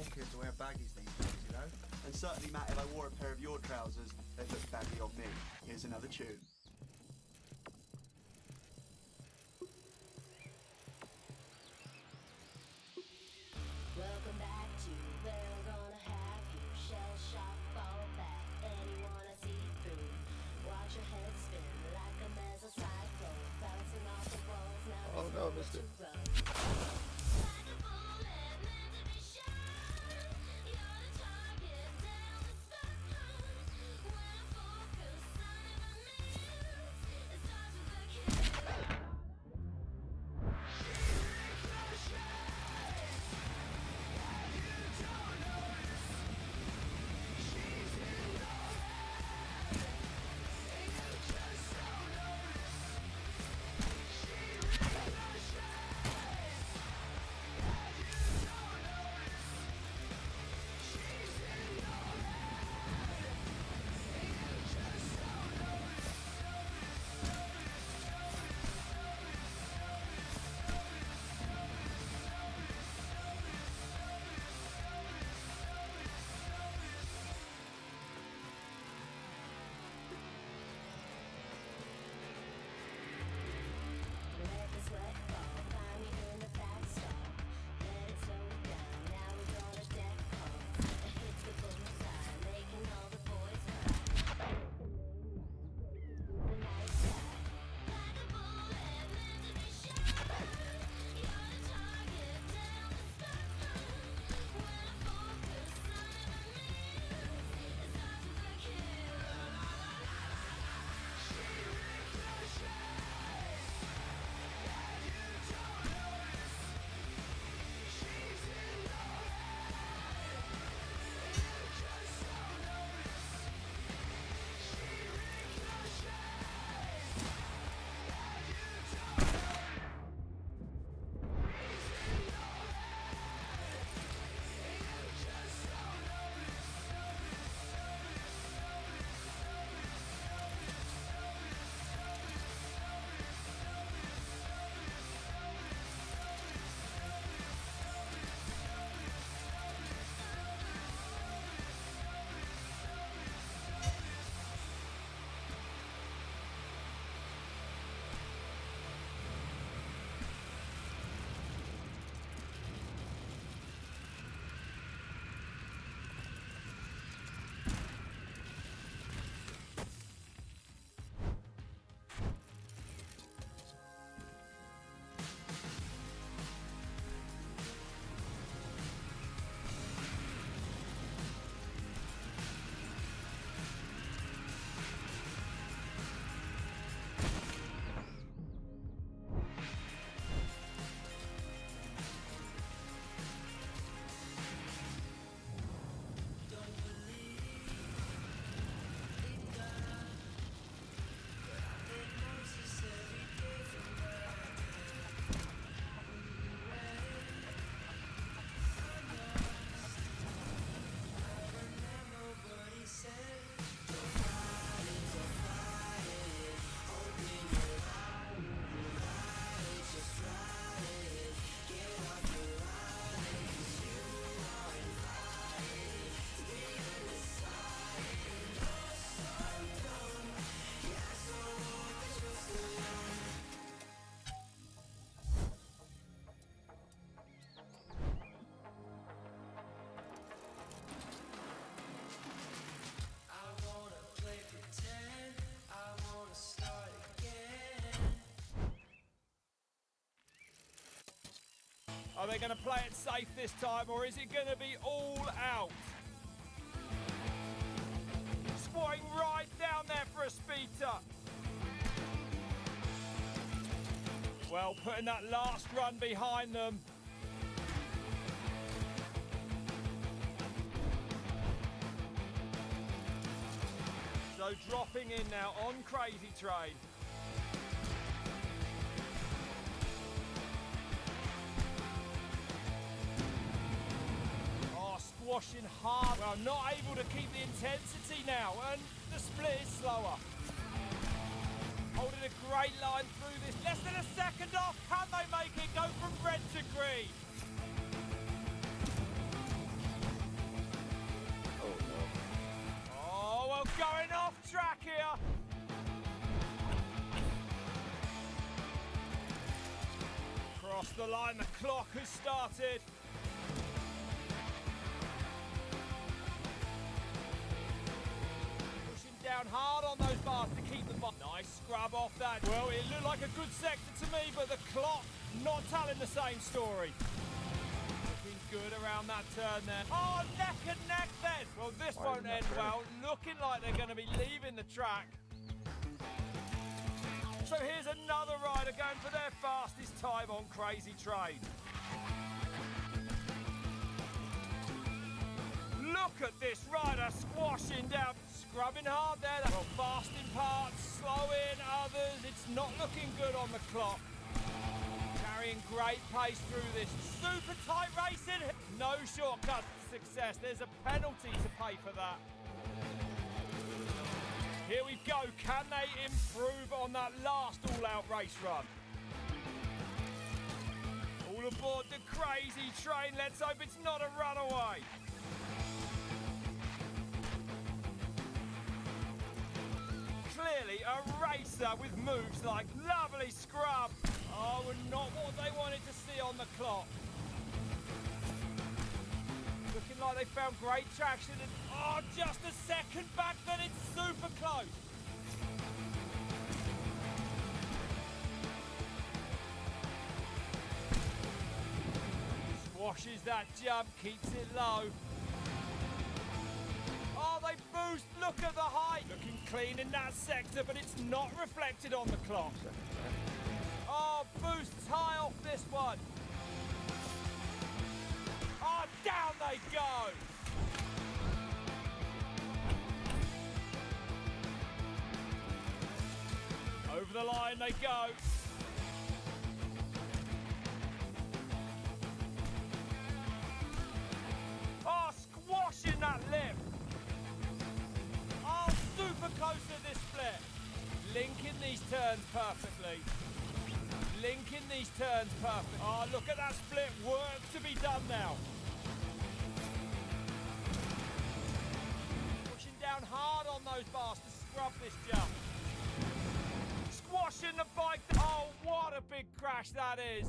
cool kids to wear baggies these days, you know? And certainly, Matt, if I wore a pair of your trousers, they'd look baggy on me. Here's another tune. Welcome back to where we're gonna have you. Shell shock, fall back, anyone I see through. Watch your head spin like a mesocyclone, bouncing off the walls. Now Oh no, I missed it. Like a bullet meant to be shot. You're the target, down the spot. When I focus, I never miss. It starts with a kiss. Let the sweat fall, find me in the back stall. Let it slow down, now we're gonna deck calls. It hits the bullseye, making all the boys cry. The night sky, like a bullet meant to be shot. You're the target, down the spot. When I focus, I never miss. It starts with a kill. She ricochet. Are they going to play it safe this time, or is it going to be all out? Squatting right down there for a speeder. Well, putting that last run behind them. So dropping in now on Crazy Train. Squashing hard. Well, not able to keep the intensity now, and the split is slower. Holding a great line through this. Less than a second off. Can they make it go from red to green? Across the line, the clock has started. Pushing down hard on those bars to keep them up. Nice scrub off that. Well, it looked like a good sector to me, but the clock not telling the same story. Looking good around that turn there. Oh, neck and neck then. Well, this won't end well. Looking like they're going to be leaving the track. So here's another rider going for their fastest time on Crazy Train. Look at this rider squashing down, scrubbing hard there. Well, fast in parts, slow in others. It's not looking good on the clock. Carrying great pace through this super tight racing. No shortcut to success. There's a penalty to pay for that. Here we go. Can they improve on that last all-out race run? All aboard the Crazy Train. Let's hope it's not a runaway. Clearly a racer with moves like lovely scrub. Oh, and not what they wanted to see on the clock. Looking like they found great traction and oh, just a second back, then it's super close. Squashes that jump, keeps it low. Oh, they boost, look at the height. Looking clean in that sector, but it's not reflected on the clock. Oh, boosts high off this one. Oh, down they go! Over the line they go. Oh, squashing that lip. Oh, super close to this split. Linking these turns perfectly. Linking these turns perfect. Oh, look at that split. Work to be done now. Pushing down hard on those bars to scrub this jump. Squashing the bike. Oh, what a big crash that is.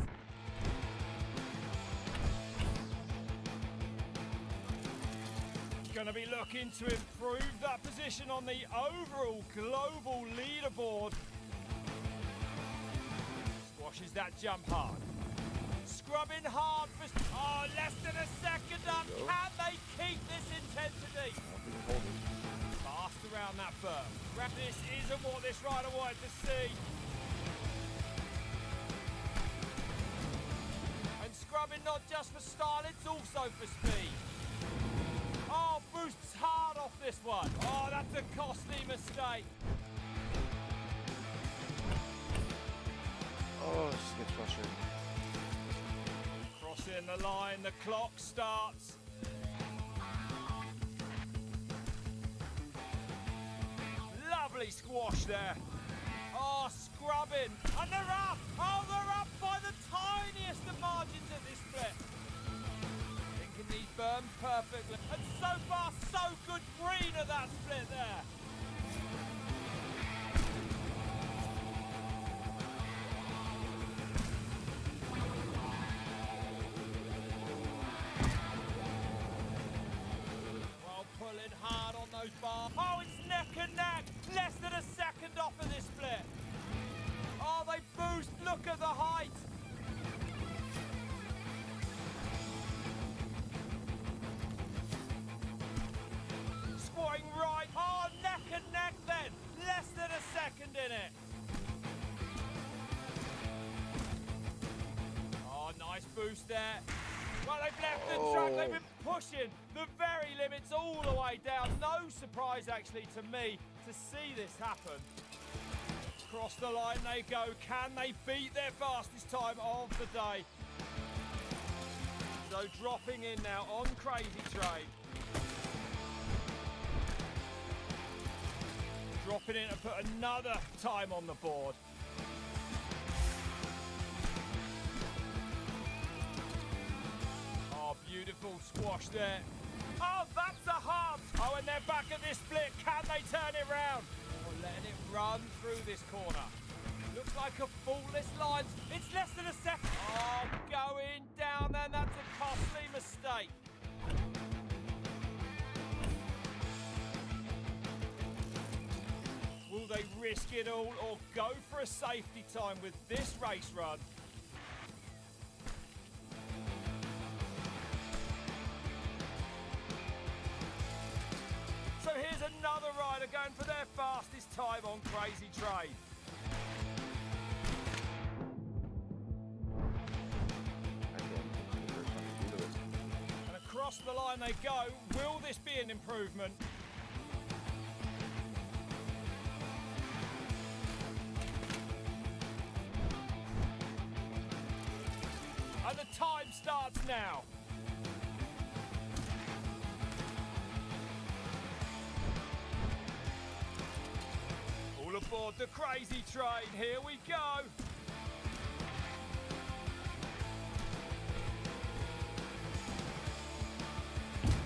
Going to be looking to improve that position on the overall global leaderboard. Squashes that jump hard. Scrubbing hard for... Oh, less than a second up. Can they keep this intensity? Fast around that berm. This isn't what this rider wanted to see. And scrubbing not just for style, it's also for speed. Oh, boosts hard off this one. Oh, that's a costly mistake. Oh, it just gets frustrating. Crossing the line, the clock starts. Lovely squash there. Oh, scrubbing. And they're up. Oh, they're up by the tiniest of margins at this split. Linking these berms perfectly. And so far, so good green at that split there. Pulling hard on those bars. Oh, it's neck and neck. Less than a second off of this split. Oh, they boost. Look at the height. Squatting right. Oh, neck and neck then. Less than a second in it. Oh, nice boost there. Well, they've left the track. They've been pushing the very limits all the way down. No surprise, actually, to me to see this happen. Across the line they go. Can they beat their fastest time of the day? So dropping in now on Crazy Train. Dropping in to put another time on the board. Oh, beautiful squash there. Oh, that's a hub. Oh, and they're back at this split. Can they turn it round? Oh, letting it run through this corner. Looks like a faultless line. It's less than a second. Oh, going down then. That's a costly mistake. Will they risk it all or go for a safety time with this race run? So here's another rider going for their fastest time on Crazy Train. And across the line they go. Will this be an improvement? And the time starts now. All aboard the Crazy Train, here we go.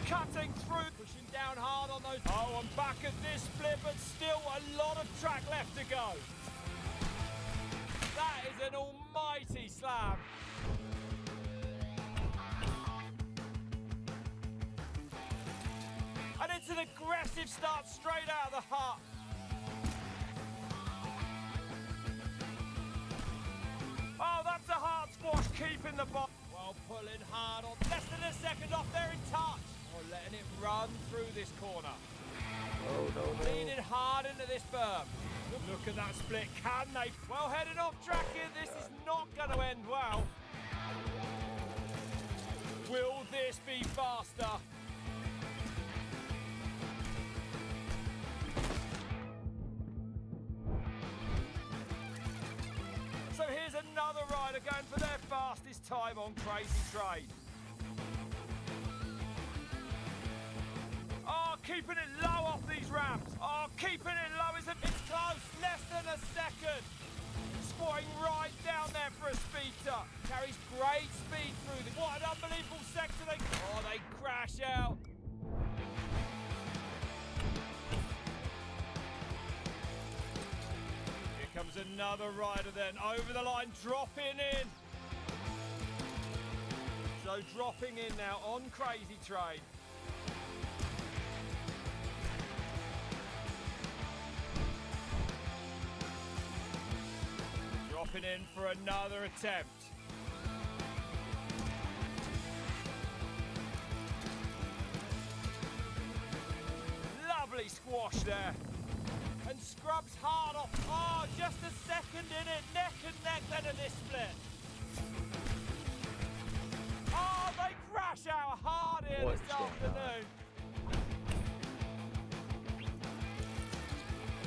Cutting through, pushing down hard on those. Oh, I'm back at this split, but still a lot of track left to go. That is an almighty slam. And it's an aggressive start straight out of the heart. Oh, that's a hard squash, keeping the ball. Well, pulling hard on. Less than a second off, they're in touch. Oh, letting it run through this corner. Oh, no. Leaning hard into this berm. Look at that split, can they? Well, heading off track here, this is not going to end well. Will this be faster? So here's another rider going for their fastest time on Crazy Train. Oh, keeping it low off these ramps. Oh, keeping it low is it's close, less than a second. Squatting right down there for a speeder. Carries great speed through the. What an unbelievable sector they. Oh, they crash out. Here comes another rider then, over the line, dropping in. So dropping in now on Crazy Train. Dropping in for another attempt. Lovely squash there. And scrubs hard off. Oh, just a second in it. Neck and neck then in this split. Oh, they crash out hard here What's this going afternoon.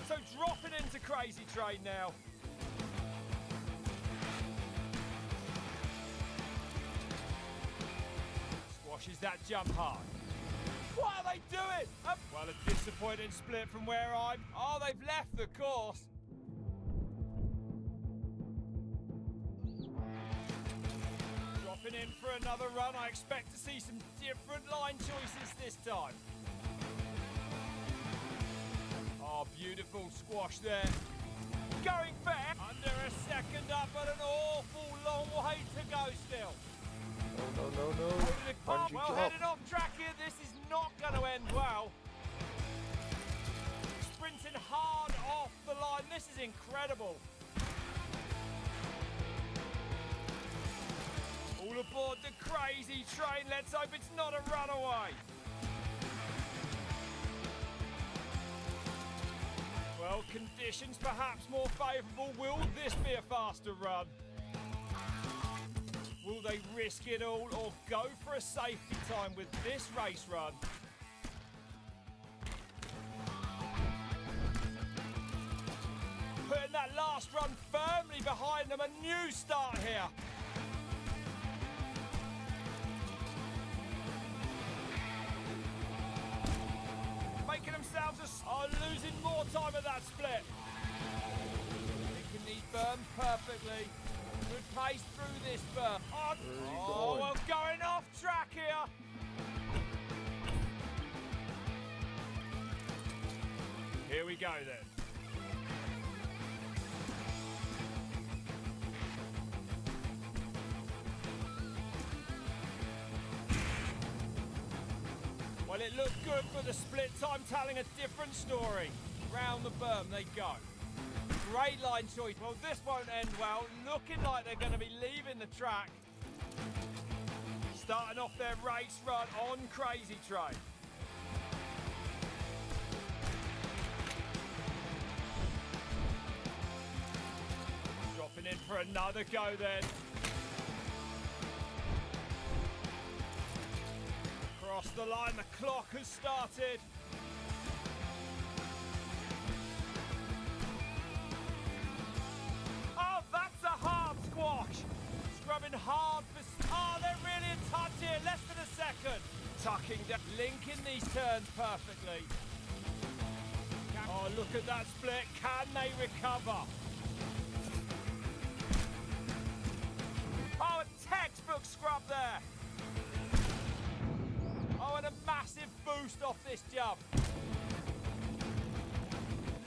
So dropping into Crazy Train now. Squashes that jump hard. What are they doing? Well, a disappointing split from where I'm. Oh, they've left the course. Dropping in for another run. I expect to see some different line choices this time. Oh, beautiful squash there. Going fair. Under a second up, but an awful long way to go still. No. Oh, Bungee well, jump. heading off track here, this is not going to end well. Sprinting hard off the line, this is incredible. All aboard the Crazy Train, let's hope it's not a runaway. Well, conditions perhaps more favourable. Will this be a faster run? Will they risk it all or go for a safety time with this race run? Putting that last run firmly behind them, a new start here. Making themselves losing more time at that split. Picking these berms perfectly. Good pace through this berm. Oh, well, going off track here. Here we go then. Well, it looked good for the split time, telling a different story. Round the berm they go. Great line choice. Well, this won't end well. Looking like they're going to be leaving the track. Starting off their race run on Crazy Train. Dropping in for another go then. Across the line, the clock has started. Oh, that's a hard squash. Scrubbing hard for... Oh, they're really in touch here. Less than a second. Tucking down, linking these turns perfectly. Oh, look at that split. Can they recover? Oh, a textbook scrub there. Oh, and a massive boost off this jump.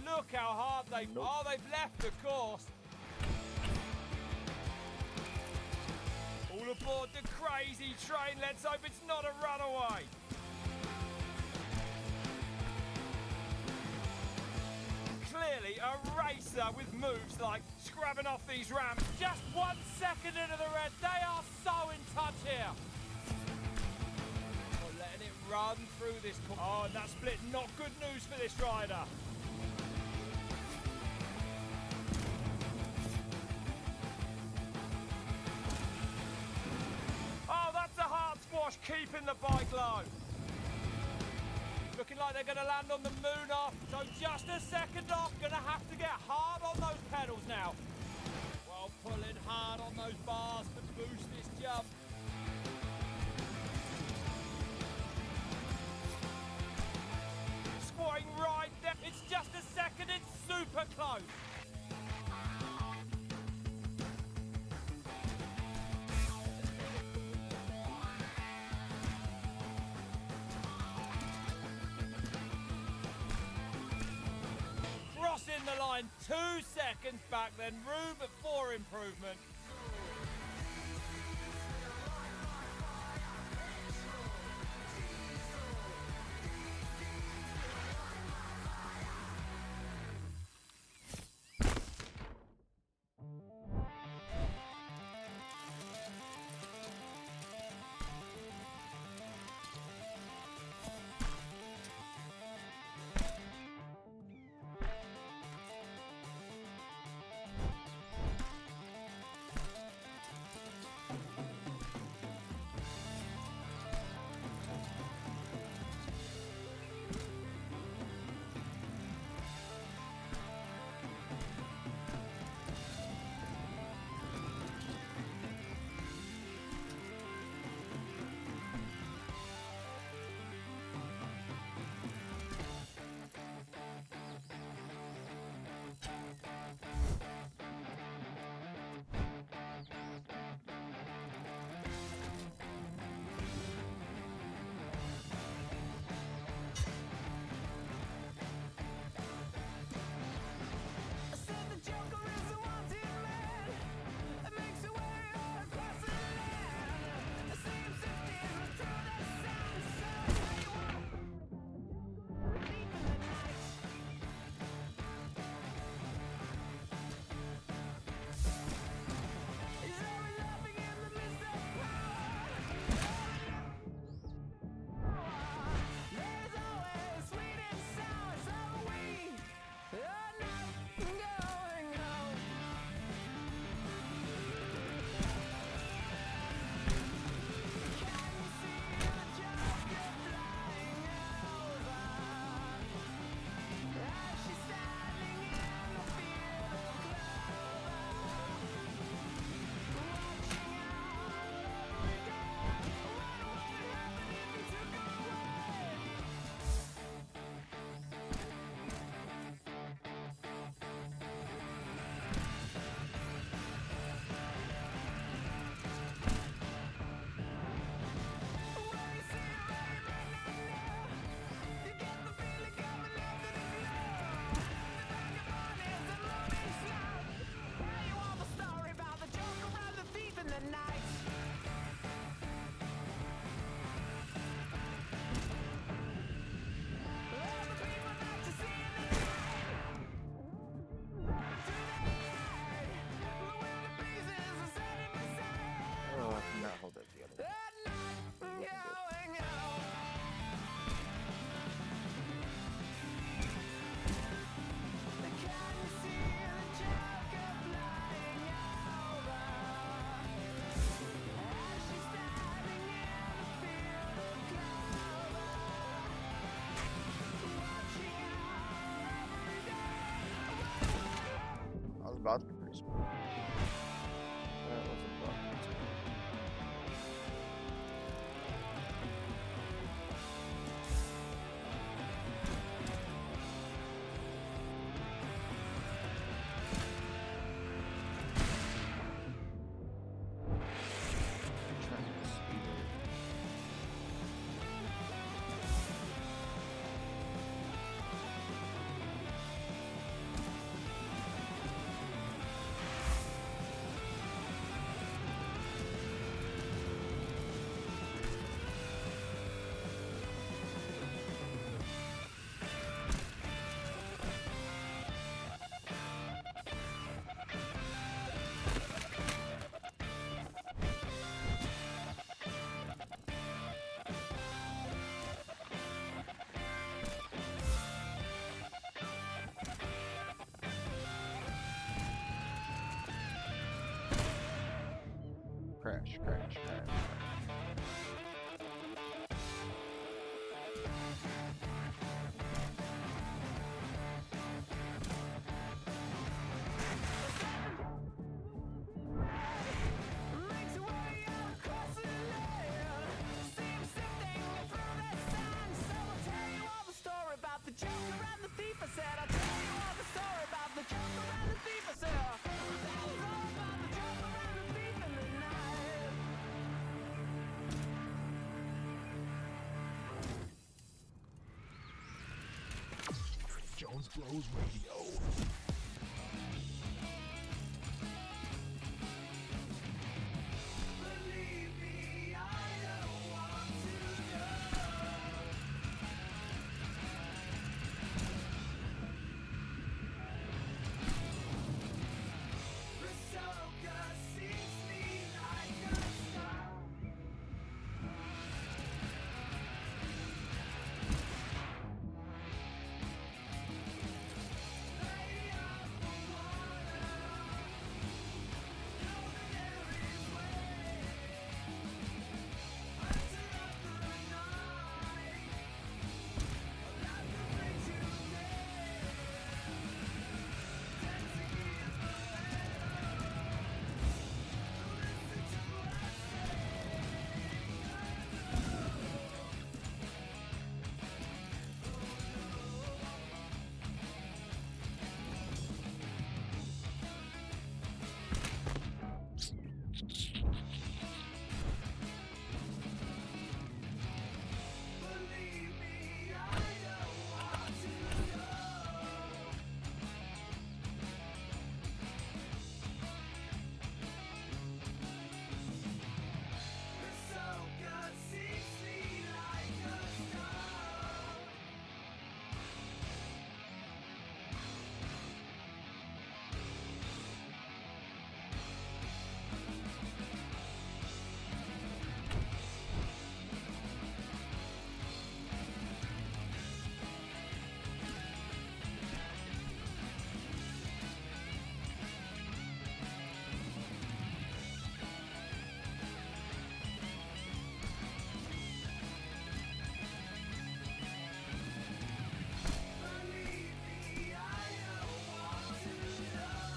Look how hard they... Nope. Oh, they've left the course. All aboard the Crazy Train. Let's hope it's not a runaway. Clearly a racer with moves like scrubbing off these ramps. Just 1 second into the red. They are so in touch here. Oh, letting it run through this corner. Oh, and that split, not good news for this rider. Oh, that's a hard squash, keeping the bike low. Looking like they're going to land on the moon off. So just a second off. Going to have to get hard on those pedals now. Well, pulling hard on those bars to boost this jump. Squatting right there. It's just a second. It's super close. Crossing the line, 2 seconds back, then room for improvement. That was a bug. Trying to speed it. Crash, crash, crash. Makes your way out across the land. Seems sifting through that sand. So I'll tell you all the story about the Joker and the thief. I said I'll tell you all the story about the Joker and the thief. I said I'll tell you all about the Joker and the thief in the night. Jones Bros Radio. Believe me, I don't want to know. Ahsoka sees me like a star. Lay up the water. Know that there is way. Until after the night, life will bring to day. Dancing is forever. Listen to what I believe me, I don't want to know. Ahsoka sees me like a star. Believe me, I don't want to know.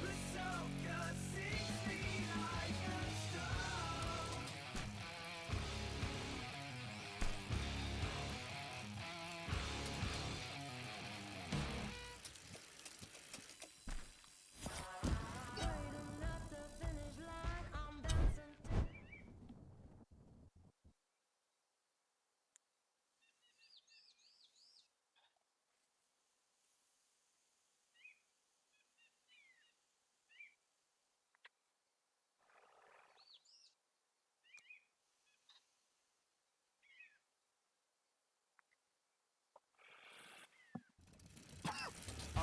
Ahsoka sees me like a star. Waiting at the finish line, I'm dancing to.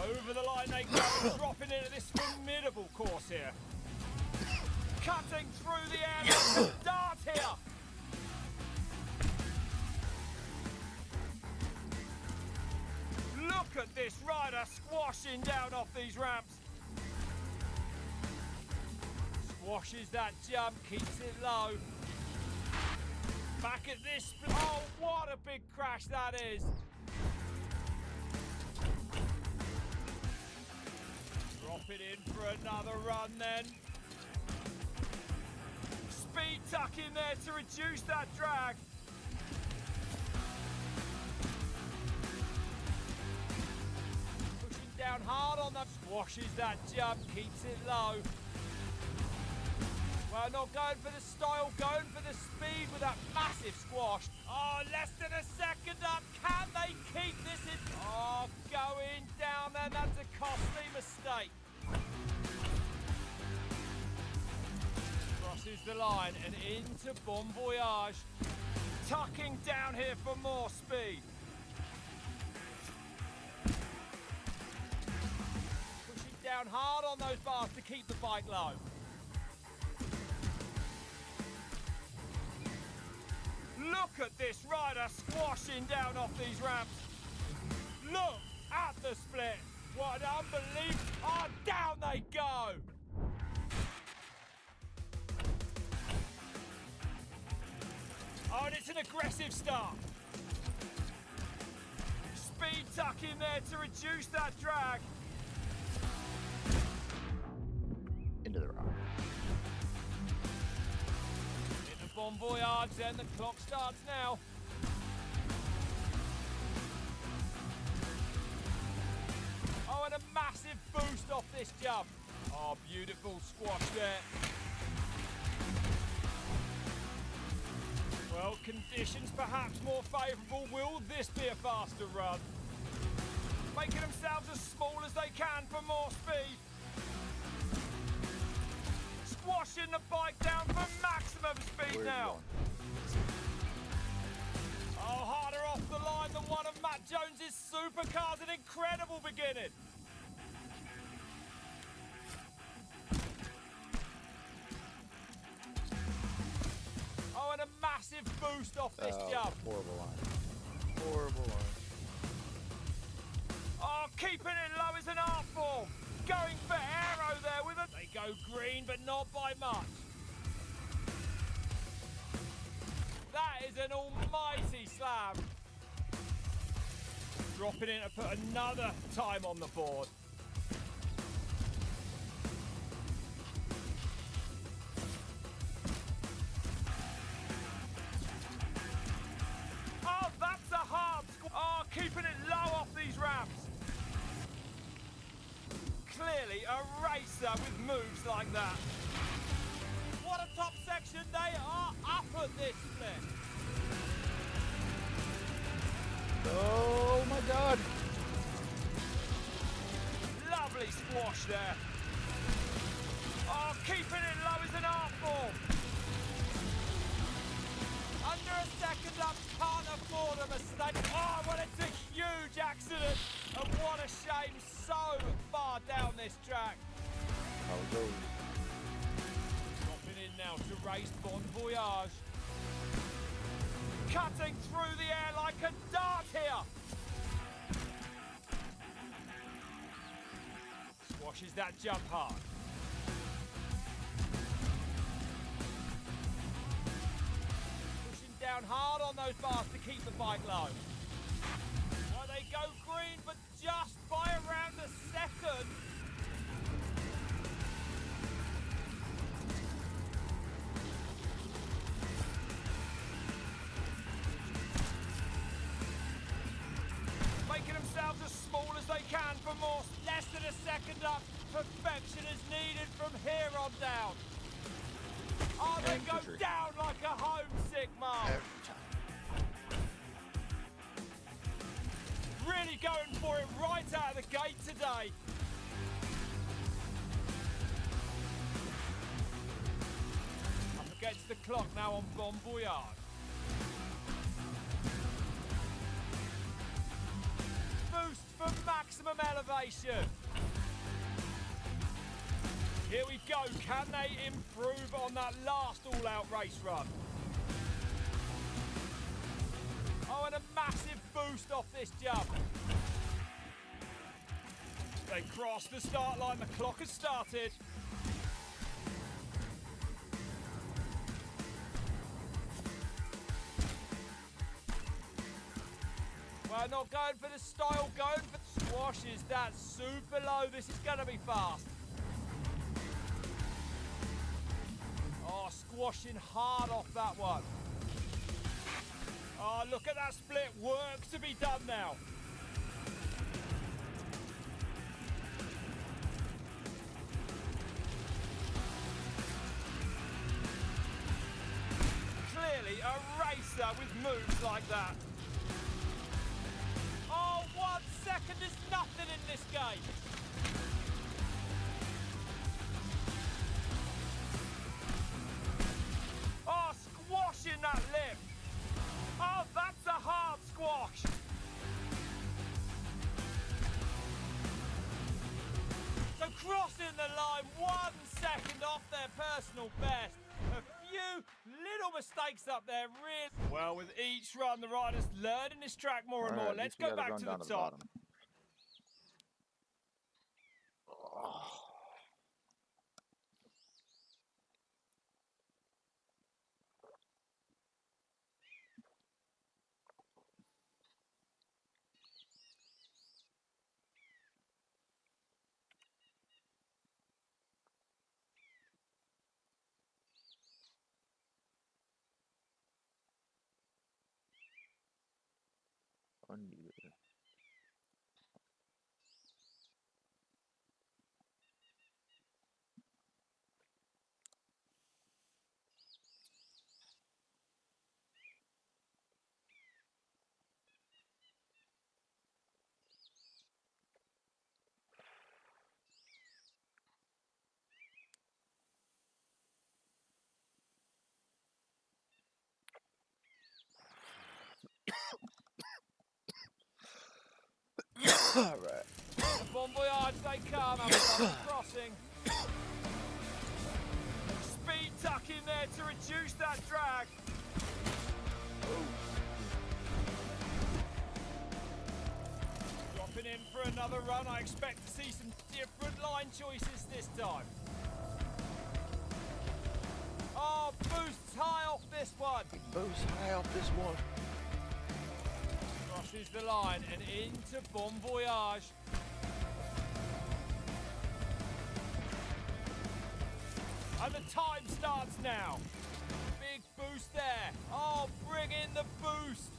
Over the line they go, dropping into this formidable course here. Cutting through the air like a dart here. Look at this rider squashing down off these ramps. Squashes that jump, keeps it low. Back at this. Oh, what a big crash that is. Drop it in for another run then. Speed tuck in there to reduce that drag. Pushing down hard on that. Squashes that jump, keeps it low. Well, not going for the style, going for the speed with that massive squash. Oh, less than a second up. Can they keep this in? Oh, going down there. That's a costly mistake. Crosses the line and into Bon Voyage. Tucking down here for more speed. Pushing down hard on those bars to keep the bike low. Look at this rider squashing down off these ramps. Look at the split. What an unbelievable. Oh, down they go. Oh, and it's an aggressive start. Speed tuck in there to reduce that drag. Into the rock. Bon Voyage, then the clock starts now. Oh, and a massive boost off this jump. Oh, beautiful squash there. Well, conditions perhaps more favourable. Will this be a faster run? Making themselves as small as they can for more speed. Squashing the bike down for maximum speed now. Oh, harder off the line than one of Matt Jones's supercars. An incredible beginning. Oh, and a massive boost off this jump. Horrible line. Horrible line. Oh, keeping it low is an art form. Going for aero there with it. They go green, but not by much. That is an almighty slam. Dropping in to put another time on the board. Oh, that's a hard squash. Oh, keeping it low off these ramps. Clearly a racer with moves like that. What a top section. They are up at this split. Oh my god. Lovely squash there. Oh, keeping it low is an art form. Under a second up, can't afford a mistake. Oh, well, it's a huge accident. And what a shame, so far down this track. How it goes. Dropping in now to race Bon Voyage. Cutting through the air like a dart here. Squashes that jump hard. Pushing down hard on those bars to keep the bike low. Well, they go green, but just by around a second. Making themselves as small as they can for more. Less than a second up. Perfection is needed from here on down. Oh, they go down like a homesick mom. Every time. Really going for it right out of the gate today. Up against the clock now on Bon Voyage. Boost for maximum elevation. Here we go. Can they improve on that last all-out race run? Oh, and a massive boost off this jump. They cross the start line. The clock has started. Well, not going for the style, going for squashes that super low. This is going to be fast. Oh, squashing hard off that one. Oh, look at that split. Work to be done now. Clearly a racer with moves like that. Oh, 1 second is nothing in this game. Oh, squashing that lip. Oh, that's a hard squash. So crossing the line 1 second off their personal best. A few little mistakes up there, really. Well, with each run, the rider's learning this track more and more. Let's go back to the top. Undo it. All right. Bon voyage, they come after crossing. Speed tuck in there to reduce that drag. Dropping in for another run. I expect to see some different line choices this time. Oh, boosts high off this one. Boost high off this one. Crosses the line and into Bon Voyage. And the time starts now. Big boost there. Oh, bring in the boost.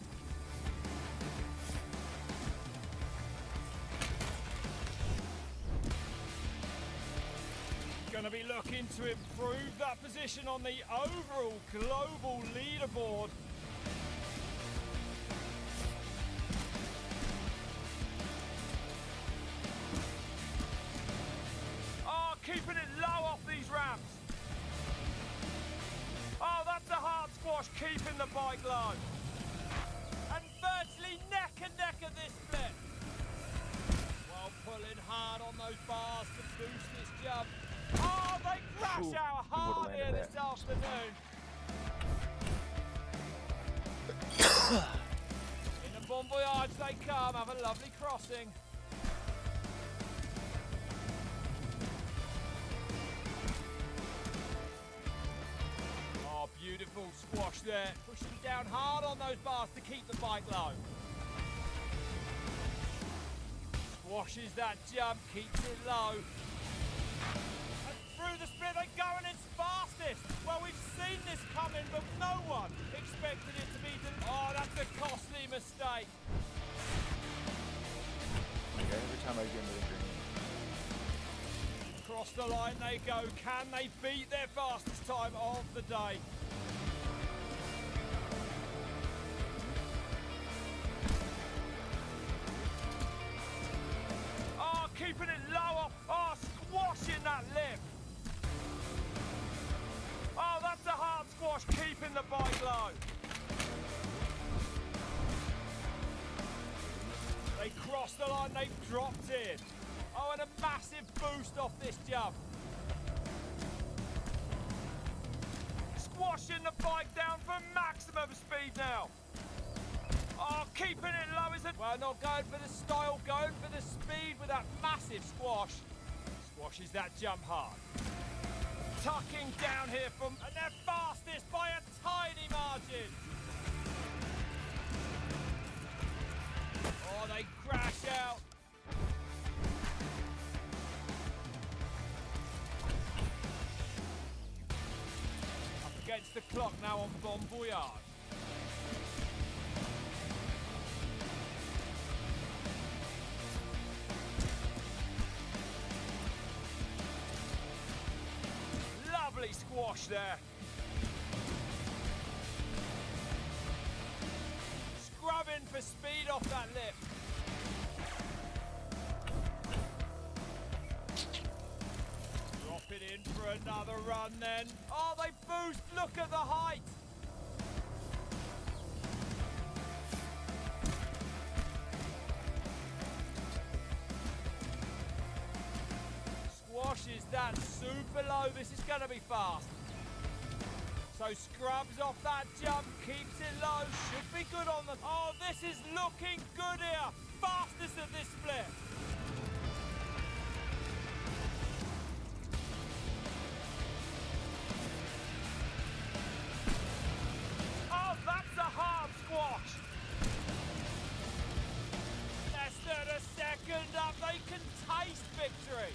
Going to be looking to improve that position on the overall global leaderboard. Oh, keeping it low off these ramps. Oh, that's a hard squash, keeping the bike low. And virtually neck and neck at this split. Well, pulling hard on those bars to boost this jump. Oh, they crash Ooh, out he would've hard here landed this that. afternoon. In the Bon Voyage they come, have a lovely crossing. Oh, beautiful squash there. Pushing down hard on those bars to keep the bike low. Squashes that jump, keeps it low. And through the split they go and it's fastest. Well, we've seen this coming, but no one expected it to be. Oh, that's a costly mistake. Yeah, every time I get into the green. Across the line they go. Can they beat their fastest time of the day? Oh, keeping it low off. Oh, squashing that lip. Oh, that's a hard squash, keeping the bike low. They crossed the line, they've dropped in. Oh, and a massive boost off this jump. Squashing the bike down for maximum speed now. Oh, keeping it low is it? Well, not going for the style, going for the speed with that massive squash. Squashes that jump hard. Tucking down here from, and they're fastest by a tiny margin. they crash out. Up against the clock now on Bon Voyage. Lovely squash there. Scrubbing for speed off that lip. Drop it in for another run then. Oh, they boost. Look at the height. Squashes that super low. This is going to be fast. So scrubs off that jump, keeps it low, should be good on the... Oh, this is looking good here. Fastest of this split. Oh, that's a hard squash. Less than a second up, they can taste victory.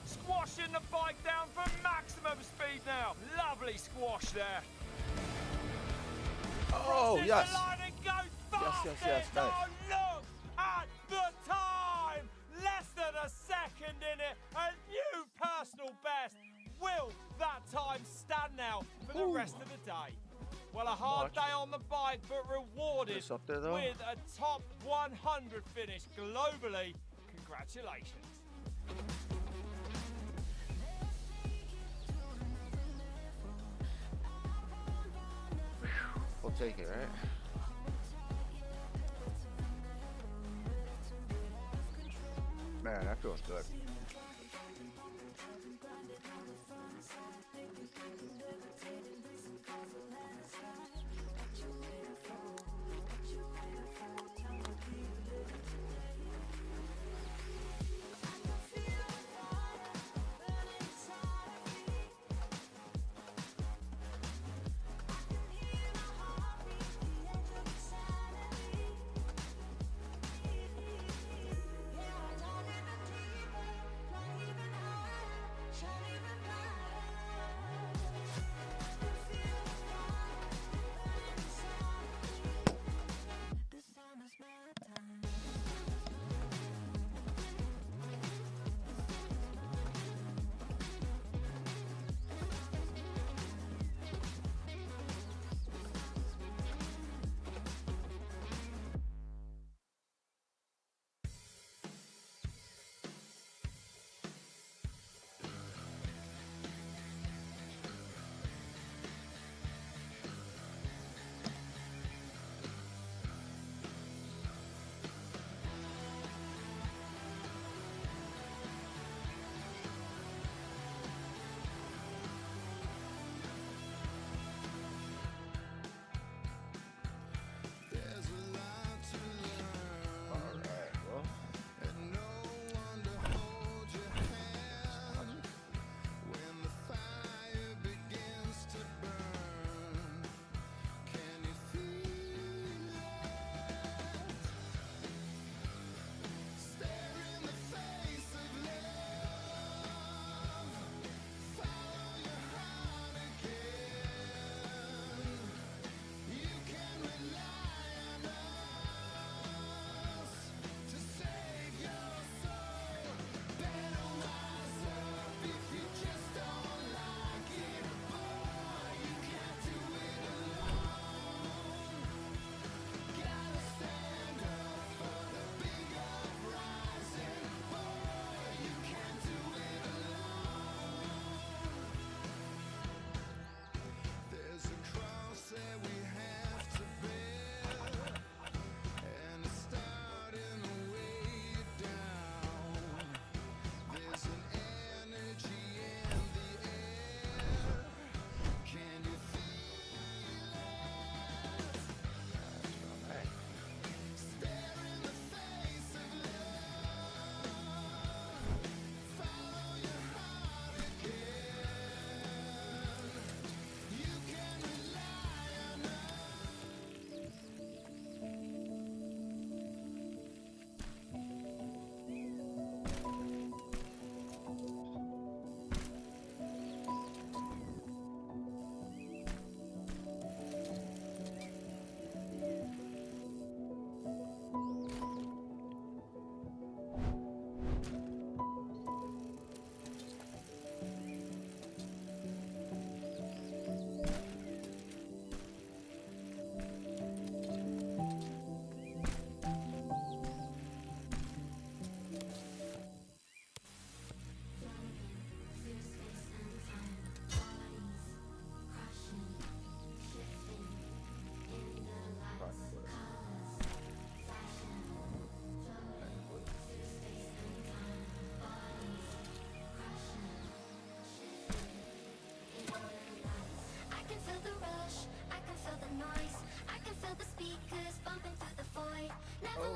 Squashing the bike down for maximum speed now. Lovely squash there. Oh, Crosses yes. the line and goes fast. Yes, nice. Oh, look at the time. Less than a second in it. A new personal best. Will that time stand now for the rest of the day? Well, a hard Much. day on the bike, but rewarded It's up there, though. with a top 100 finish globally. Congratulations. We'll take it, right? Man, that feels good.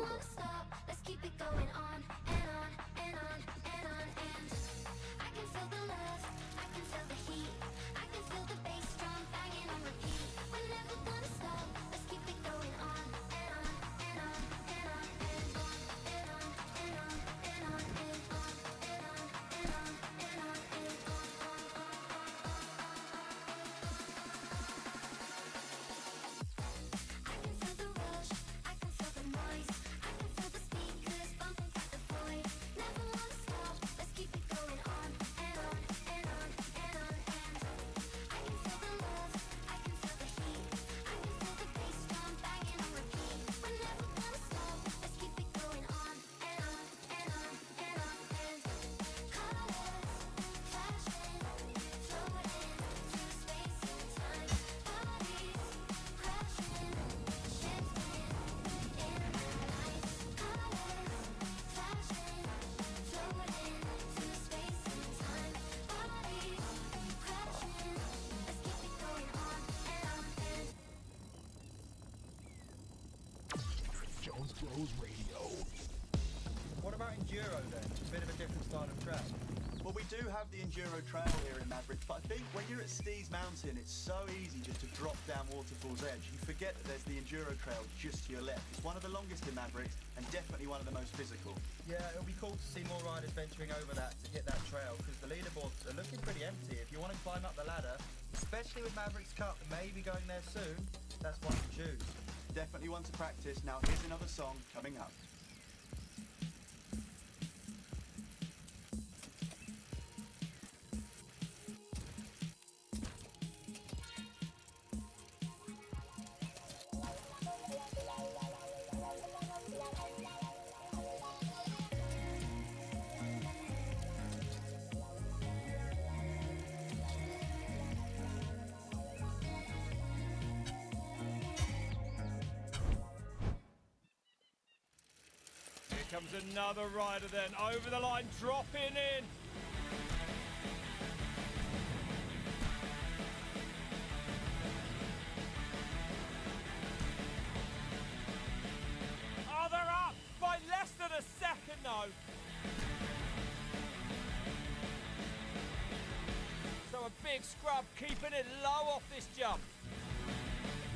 wanna stop. Let's keep it going on and on and on and on and I can feel the love, I can feel the heat, I can feel the bass drum banging on repeat. We're never gonna stop. Let's keep it going on and on and on and on and on and on and on and on and on and on and on and on and on. I can feel the rush, I can feel the noise, I can feel the speakers bumping through the void. Never wanna stop, let's keep it going on and on and on and on and I can feel the love, I can feel the heat, I can feel the bass drum banging on repeat. We're never gonna stop, let's keep it going on and on and on and on and colors flashing, floating through space and time, bodies crashing, shifting in my life. Colors flashing, floating through space and time, bodies crashing. Let's keep it going on and on and Jones Bros Radio. What about Enduro then? A bit of a different style of track. Well, we do have the Enduro Trail here in Mavrix, but I think when you're at Stee's Mountain, it's so easy just to drop down Waterfall's Edge. You forget that there's the Enduro Trail just to your left. It's one of the longest in Mavrix and definitely one of the most physical. Yeah, it'll be cool to see more riders venturing over that to hit that trail because the leaderboards are looking pretty empty. If you want to climb up the ladder, especially with Mavrix Cup maybe going there soon, that's one to choose. Definitely one to practice. Now here's another song coming up. Here comes another rider then, over the line, dropping in. Oh, they're up by less than a second now. So a big scrub, keeping it low off this jump.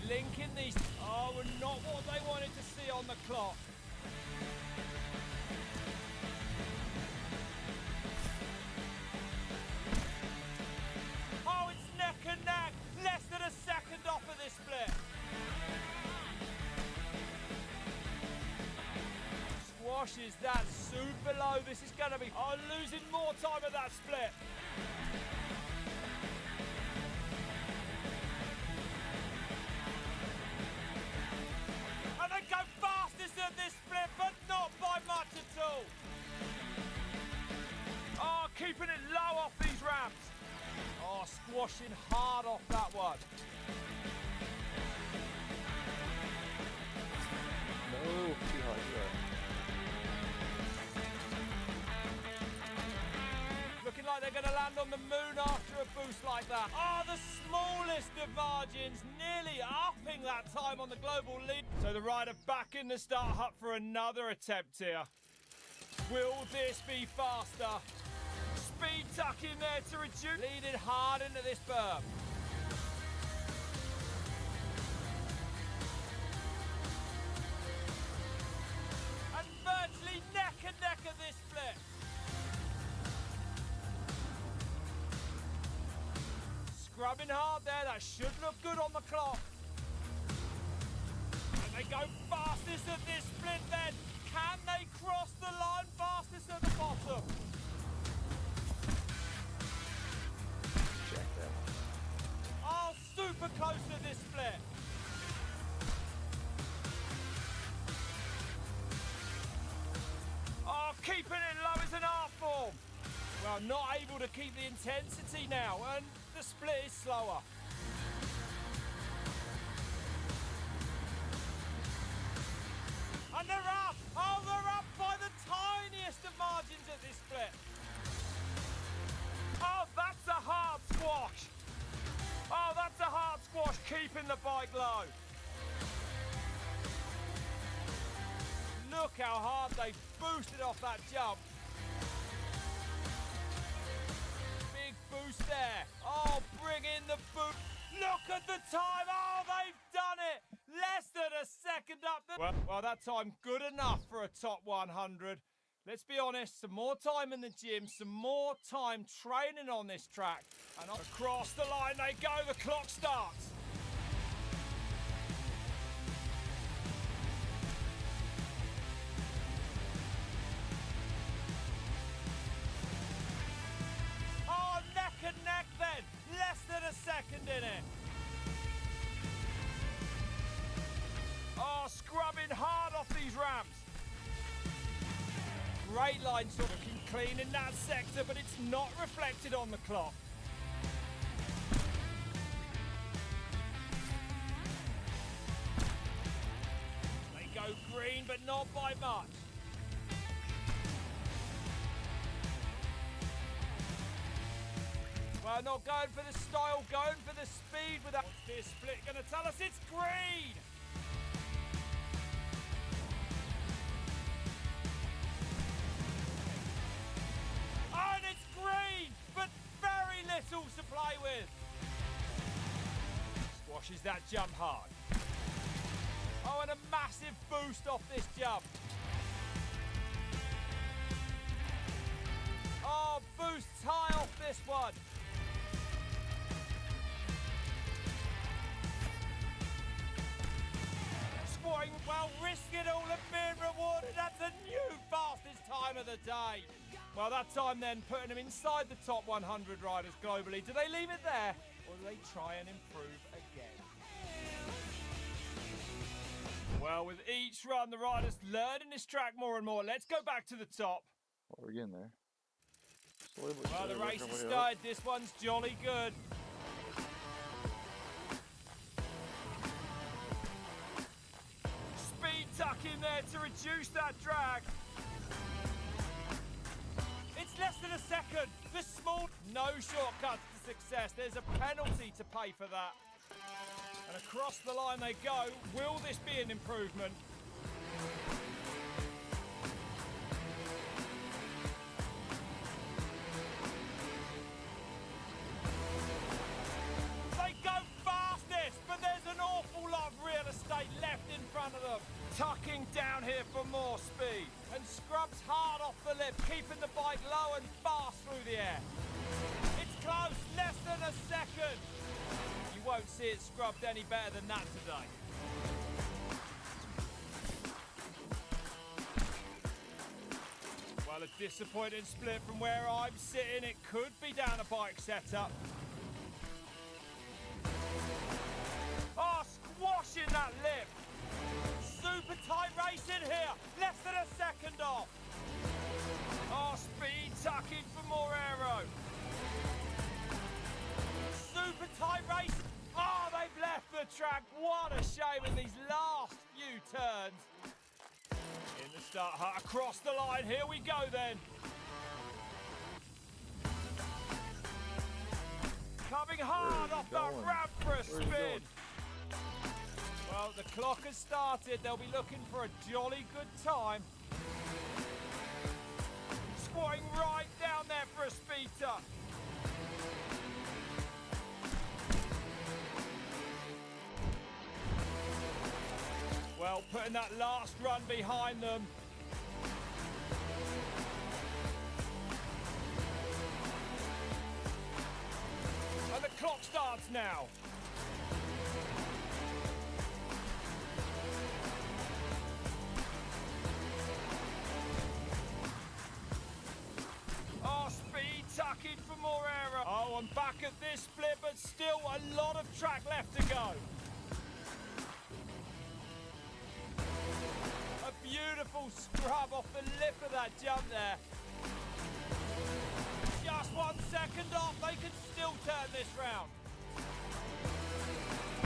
Linking these, oh, and not what they wanted to see on the clock. Oh, it's neck and neck, less than a second off of this split. Squashes that super low. This is going to be, oh, losing more time at that split. And they go fastest at this split, but not by much at all. Oh, keeping it low off these ramps. Oh, squashing hard off that one. No, too hard, Looking like they're going to land on the moon after a boost like that. Oh, the smallest of margins, nearly upping that time on the global lead. So the rider back in the start hut for another attempt here. Will this be faster? Speed tuck in there to reduce. Leading hard into this berm. And virtually neck and neck at this split. Scrubbing hard there, that should look good on the clock. And they go fastest at this split then. Can they cross the line fastest at the bottom? Check that. Oh, super close to this split. Oh, keeping it low is an art form. Well, not able to keep the intensity now, and the split is slower. And they're up! Oh, they're up by the tiniest of margins at this split. Oh, that's a hard squash. Oh, that's a hard squash, keeping the bike low. Look how hard they boosted off that jump. Big boost there. Oh, bring in the boost. Look at the time. Oh, they've done it. Less than a second up. Well, that time good enough for a top 100. Let's be honest, some more time in the gym, some more time training on this track. And across the line they go, the clock starts. Oh, neck and neck then, less than a second in it. Oh, scrubbing hard off these ramps. Great line sort of looking clean in that sector, but it's not reflected on the clock. They go green, but not by much. Well, not going for the style, going for the speed with that. What's this split going to tell us? It's green! And it's green, but very little to play with. Squashes that jump hard. Oh, and a massive boost off this jump. Oh, boosts high off this one. Squatting well, risk it all and being rewarded. That's a new fastest time of the day. Well, that time then putting them inside the top 100 riders globally. Do they leave it there or do they try and improve again? Well, with each run, the riders learning this track more and more. Let's go back to the top. Oh, we're getting there. Slowly but Well, the surely race working has our way up. started. This one's jolly good. Speed tuck in there to reduce that drag. It's less than a second. The small, no shortcuts to success. There's a penalty to pay for that. And across the line they go. Will this be an improvement? They go fastest, but there's an awful lot of real estate left in front of them. Tucking down here for more speed. And scrubs hard off the lip, keeping the bike low and fast through the air. It's close, less than a second. You won't see it scrubbed any better than that today. Well, a disappointing split from where I'm sitting. It could be down a bike setup. Oh, squashing that lip. Super tight race in here. Less than a second off. Oh, speed tucking for more aero. Super tight race. Oh, they've left the track. What a shame in these last few turns. In the start hut, across the line. Here we go then. Coming hard off that going? ramp for a Where's he spin. going? Well, the clock has started. They'll be looking for a jolly good time. Squatting right down there for a speed tuck. Well, putting that last run behind them. And the clock starts now. Oh, speed tucking for more aero. Oh, I'm back at this split, but still a lot of track left to go. A beautiful scrub off the lip of that jump there. Just 1 second off, they can still turn this round.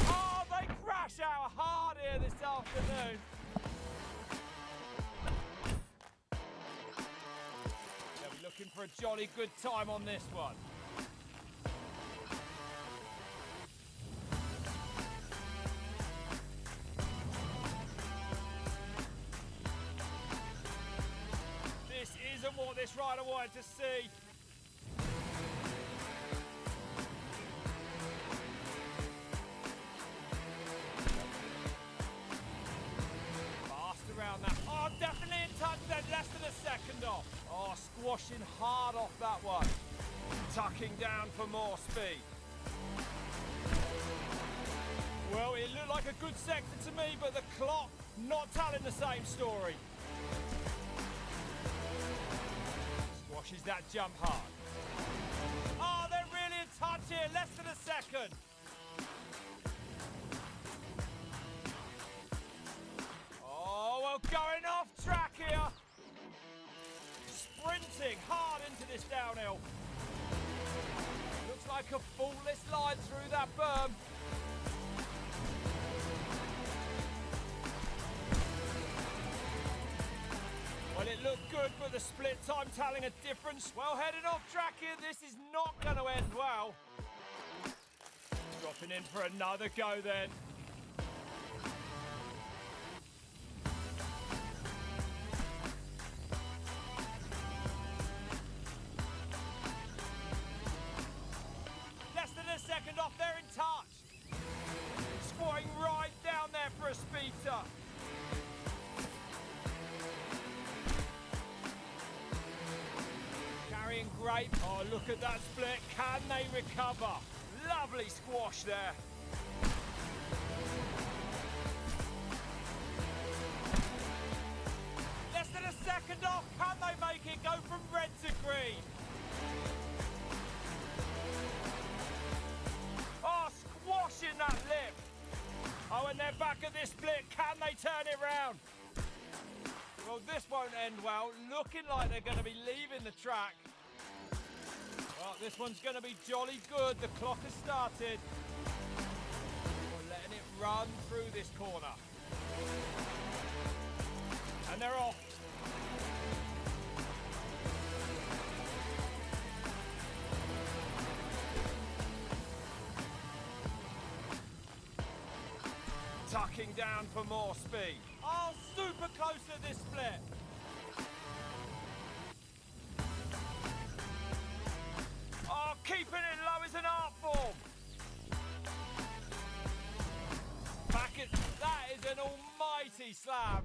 Oh, they crash out hard here this afternoon. They'll be looking for a jolly good time on this one. what this rider wanted to see. Fast around that. Oh, definitely in touch then, less than a second off. Oh, squashing hard off that one. Tucking down for more speed. Well, it looked like a good sector to me, but the clock not telling the same story. Squashes that jump hard. Oh, they're really in touch here, less than a second. Oh, well, going off track here. Sprinting hard into this downhill. Looks like a faultless line through that berm. Well, it looked good, but the split time telling a difference. Well, heading off track here, this is not going to end well. Dropping in for another go then. Less than a second off, they're in touch. Squatting right down there for a speedster. Carrying great. Oh, look at that split. Can they recover? Lovely squash there. Less than a second off. Can they make it go from red to green? Oh, squashing that lip. Oh, and they're back at this split. Can they turn it round? Well, this won't end well. Looking like they're going to be leaving the track. Well, this one's going to be jolly good. The clock has started. We're letting it run through this corner. And they're off. Tucking down for more speed. Oh, super close to this split. Oh, keeping it low is an art form. Back at that is an almighty slam.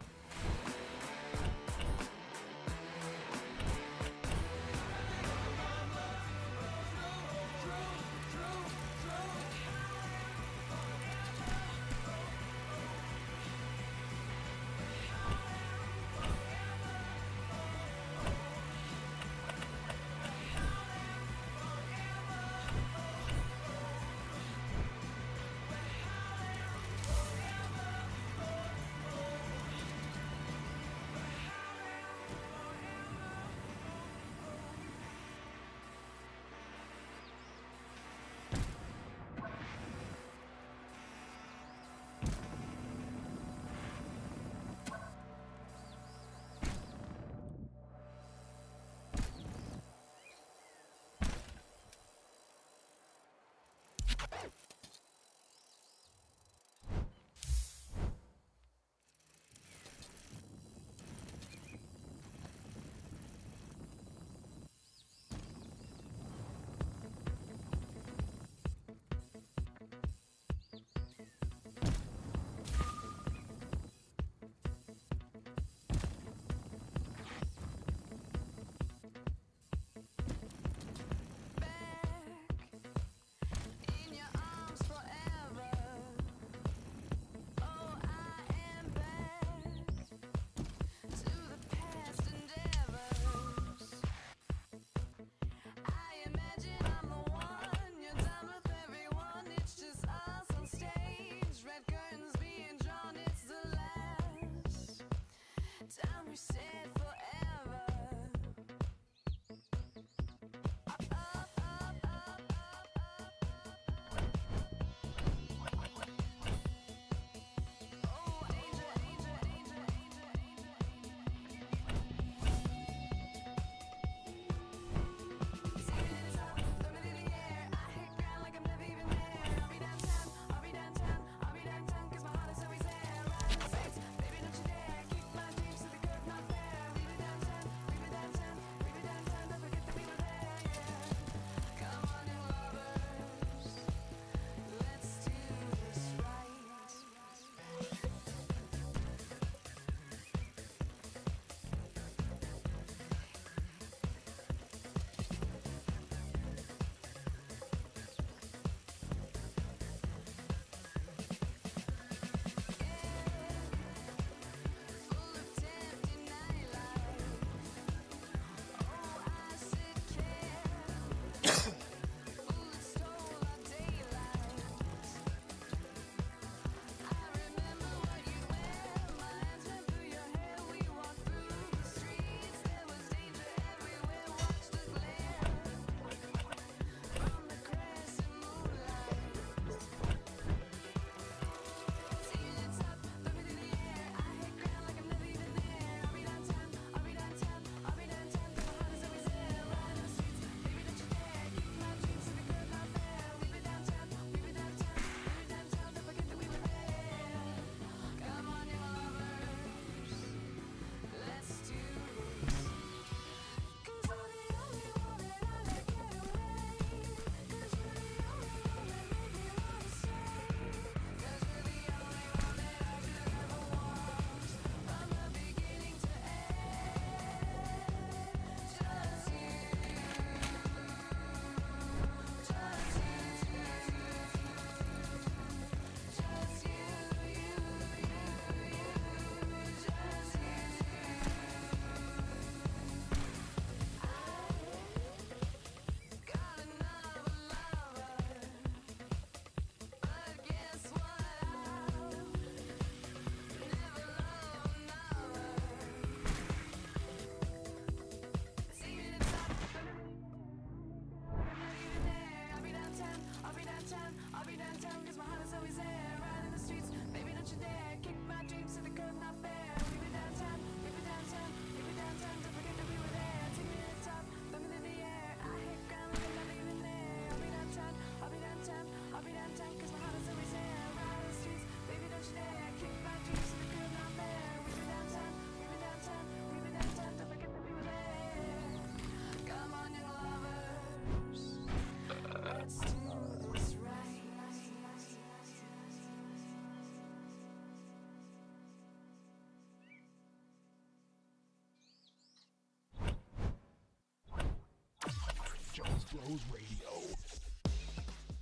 Bros Radio.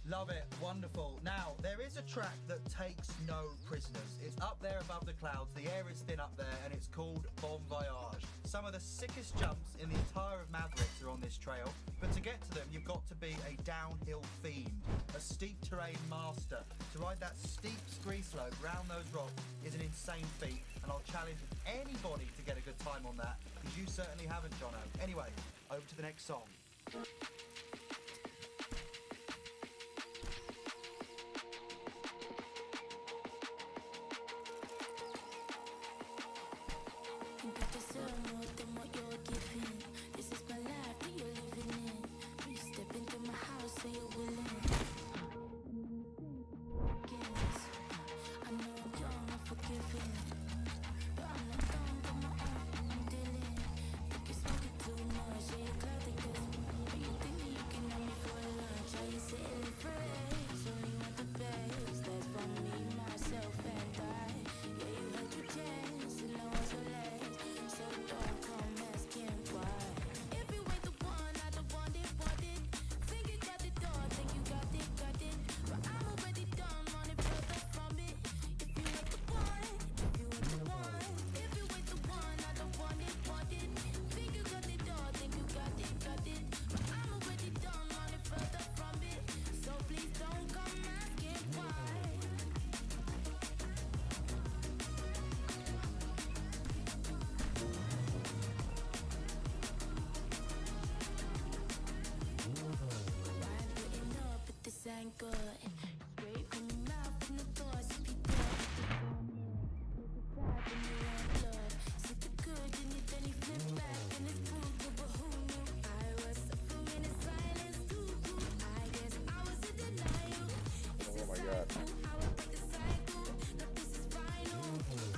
Love it, wonderful. Now, there is a track that takes no prisoners. It's up there above the clouds, the air is thin up there, and it's called Bon Voyage. Some of the sickest jumps in the entire of Mavrix are on this trail, but to get to them, you've got to be a downhill fiend, a steep terrain master. To ride that steep scree slope round those rocks is an insane feat, and I'll challenge anybody to get a good time on that, because you certainly haven't, Jono. Anyway, over to the next song. Think of yourself more than what you're giving. This is my life that you're living in. You step into my house, so you're willing. Guess, I know I'm young, I'm forgiving. But I'm not done, got my own, I'm dealing. Think you're smoking too much, yeah, you're clouded, 'cause but you think that you can have me for lunch. Are you sitting for it? Only want the best, that's for me, myself, and I. Yeah, you had your chance, and I was your last. So don't come asking why. If you ain't the one, I don't want it, want it. Think you got the door, think you got it, got it. But I'm already done, running further from it. If you ain't the one, if you ain't the one. If you ain't the one, I don't want it, want it. Think you got the door, think you got it, got it. But I'm already done, running further from it. So please don't come asking why. Why I'm putting up if this ain't good? Straight from your mouth and the doors if you don't. There's a type in your own blood. See the good in it, then you flip back and it's brutal. But who knew I was suffering in silence too? I guess I was in denial. It's Oh my a God. cycle, I will break the cycle. Now this is final.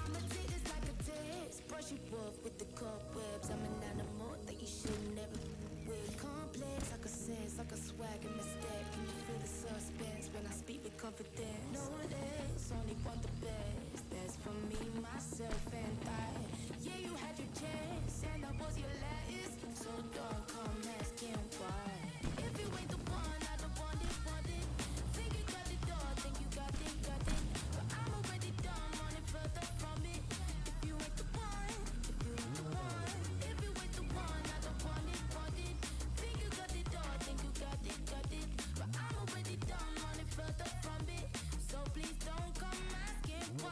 I'ma take this like a test. Brush you off with the cobwebs. I'm an animal that you should never with. Complex, like a sense, like a swag and mistake. Can you feel the suspense when I speak with confidence? No less, only want the best. That's for me, myself, and I. Yeah, you had your chance, and I was your last. So don't come asking why. If you ain't the one, I don't want it, want it. Think you got the door, think you got it, got it. But I'm already done, running further from it. If you ain't the one, if you ain't the one. If you ain't the one, I don't want it, want it. Think you got the door, think you got it, got it. But I'm already done, running further from it. So please don't come asking why.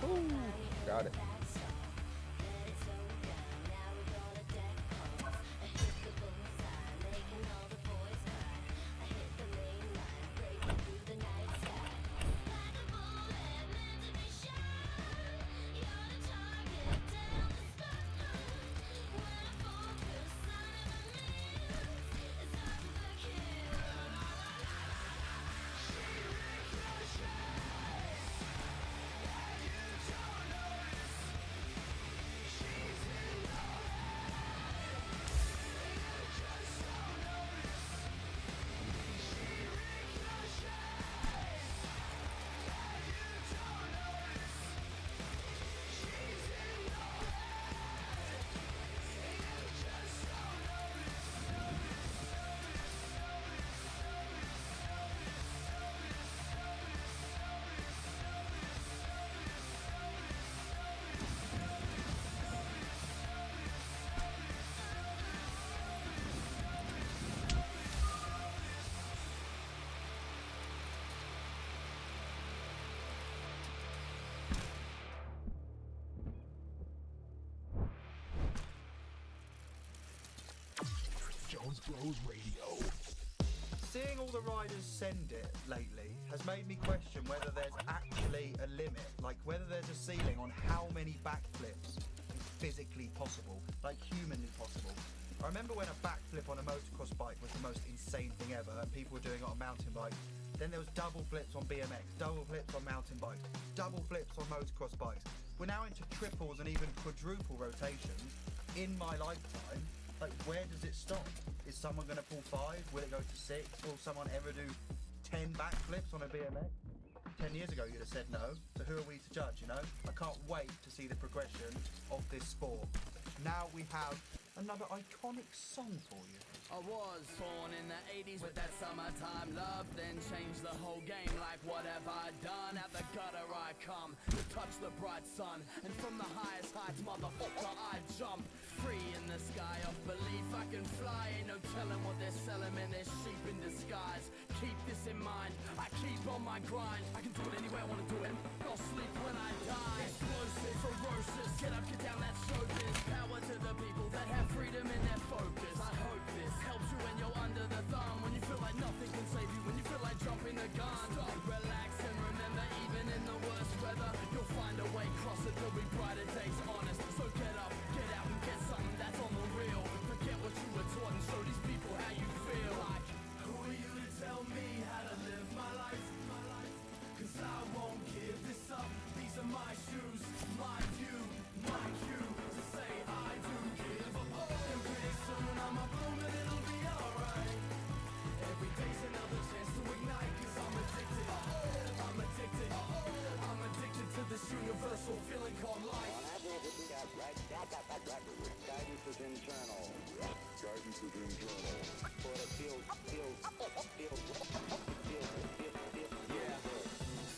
Oh. Got it. Bros Radio. Seeing all the riders send it lately has made me question whether there's actually a limit, like whether there's a ceiling on how many backflips is physically possible, like humanly possible. I remember when a backflip on a motocross bike was the most insane thing ever, and people were doing it on mountain bikes. Then there was double flips on BMX, double flips on mountain bikes, double flips on motocross bikes. We're now into triples and even quadruple rotations in my lifetime. Like, where does it stop? Is someone going to pull 5? Will it go to 6? Will someone ever do 10 backflips on a BMX? 10 years ago you'd have said no, so who are we to judge, you know? I can't wait to see the progression of this sport. Now we have another iconic song for you. I was born in the 80s with that summertime love, then changed the whole game. Like, what have I done? At the gutter I come to touch the bright sun, and from the highest heights, motherfucker, I jump. Free in the sky of belief I can fly. Ain't no telling what they're selling, man, they're sheep in disguise. Keep this in mind, I keep on my grind. I can do it any way I wanna do it, I'll sleep when I die. Explosive, ferocious, get up, get down, let's show this. Power to the people that have freedom in their focus. I hope this helps you when you're under the thumb, when you feel like nothing can save you, when you feel like jumping the gun. Stop, relax, and remember, even in the worst weather, you'll find a way, cross it, there'll be brighter days, honest. So get up, get out, and get something that's on the real. Forget what you were taught and show these people how you feel. Like, who are you to tell me how to live my life? Cause I won't give this up. These are my shoes, my view, my cue to say I do give up. And pretty soon I'm a bloom and it'll be alright. Every day's another chance to ignite, cause I'm addicted. I'm addicted. I'm addicted to this universal feeling called life. Guidance is internal. Guidance is internal. But it feels. Yeah.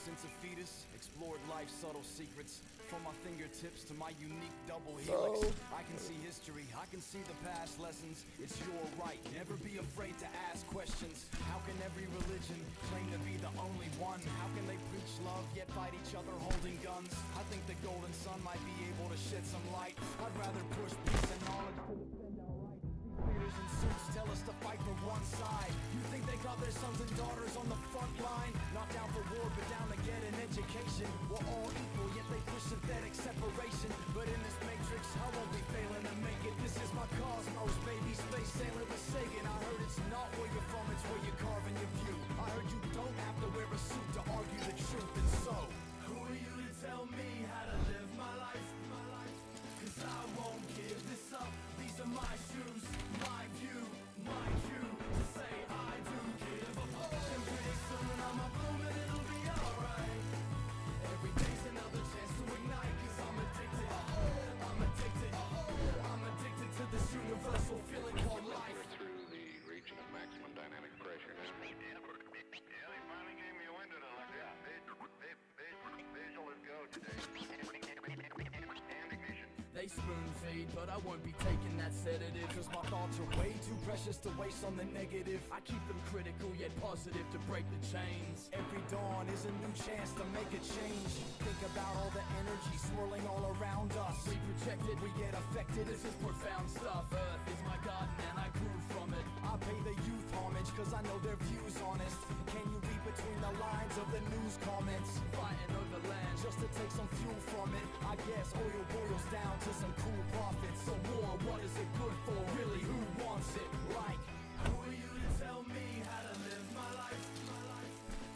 Since a fetus, explored life's subtle secrets. From my fingertips to my unique double helix. I can see history, I can see the past lessons. It's your right, never be afraid to ask questions. How can every religion claim to be the only one? How can they preach love yet fight each other holding guns? I think the golden sun might be able to shed some light. I'd rather push peace and knowledge to defend our rights. These leaders in suits tell us to fight for one side. You think they got their sons and daughters on the front line? Not down for war, but down to get an education. We're all equal, yet they push synthetic separation. But in this matrix, I won't be failing to make it. This is my cosmos, baby, space sailing with Sagan. I heard it's not where you're from, it's where you're carving your view. I heard you don't have to wear a suit to argue the truth. And so, who are you to tell me how to live my life? Cause I won't give this up. These are my shoes, my view, my cue to say I do give up. And pretty soon I'm a bloom and it'll be alright. Every day's another chance to ignite, cause I'm addicted. I'm addicted. I'm addicted to this universal feeling called life. Through the region of maximum dynamic pressure. Yeah, they finally gave me a window to look at. Visual is go today. And ignition. They spoon feed, but I won't be taking that sedative. Cause my thoughts are way too precious to waste on the negative. I keep them critical yet positive to break the chains. Every dawn is a new chance to make a change. Think about all the energy swirling all around us. We project it, we get affected. This is profound stuff. Earth is my garden and I grew from it. I pay the youth homage cause I know their views honest. Can you read between the lines of the news comments? Fighting over land just to take some fuel from it. I guess oil boils down to some cool profits. So war, what is it good for? Really, who wants it? Like, who are you to tell me how to live my life?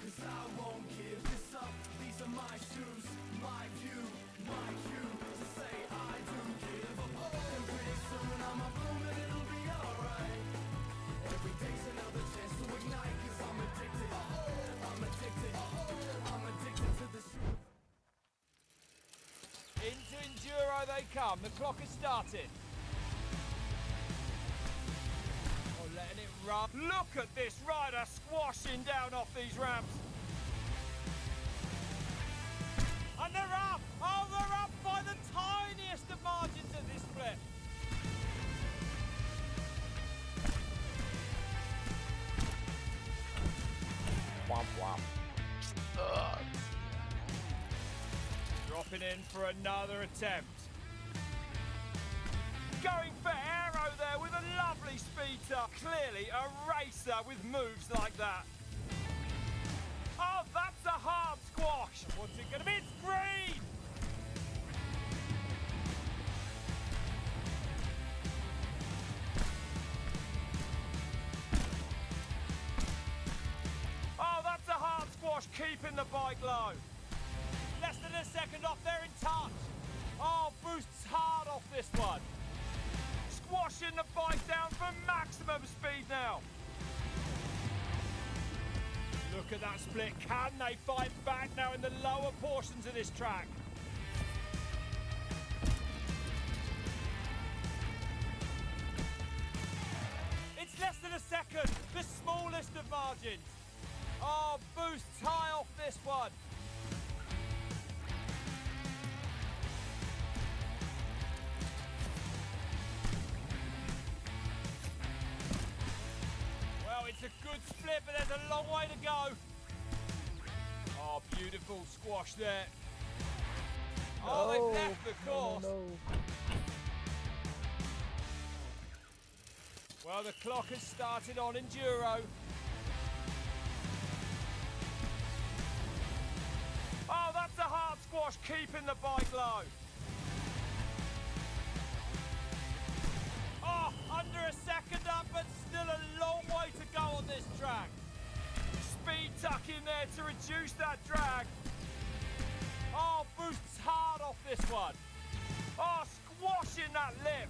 Cause I won't give this up. These are my shoes, my view, my cue to say I do give up. And pretty soon I'm a bloom and it'll be alright. Every day's another chance to ignite, cause I'm addicted. I'm addicted. I'm addicted to this. Into Enduro they come. The clock has started. Oh, letting it run. Look at this rider squashing down off these ramps. And they're up. Oh, they're up by the tiniest of margins at this flip. Womp womp. Dropping in for another attempt. Going for aero there with a lovely speed tuck. Clearly a racer with moves like that. Oh, that's a hard squash. What's it going to be? It's green. Oh, that's a hard squash, keeping the bike low. Less than a second off, they're in touch. Oh, boosts hard off this one. Squashing the bike down for maximum speed now. Look at that split. Can they fight back now in the lower portions of this track? It's less than a second. The smallest of margins. Oh, boosts high off this one. Well, it's a good split, but there's a long way to go. Oh, beautiful squash there. Oh, they've left the course. Well, the clock has started on Enduro. Oh, that's a hard squash, keeping the bike low. Oh, under a second up, but still a long way to go on this track. Speed tuck in there to reduce that drag. Oh, boosts hard off this one. Oh, squashing that lip.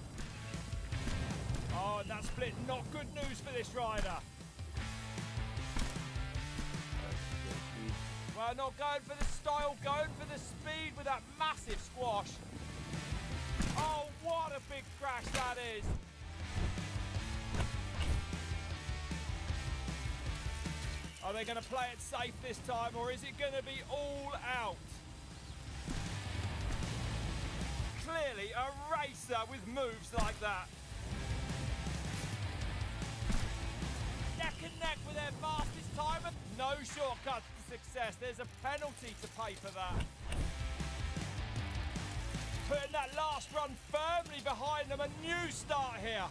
Oh, and that split, not good news for this rider. Well, not going for the style, going for the speed with that massive squash. Oh, what a big crash that is. Are they going to play it safe this time, or is it going to be all out? Clearly a racer with moves like that. Neck and neck with their fastest time, and no shortcuts to success. There's a penalty to pay for that. Putting that last run firmly behind them, a new start here.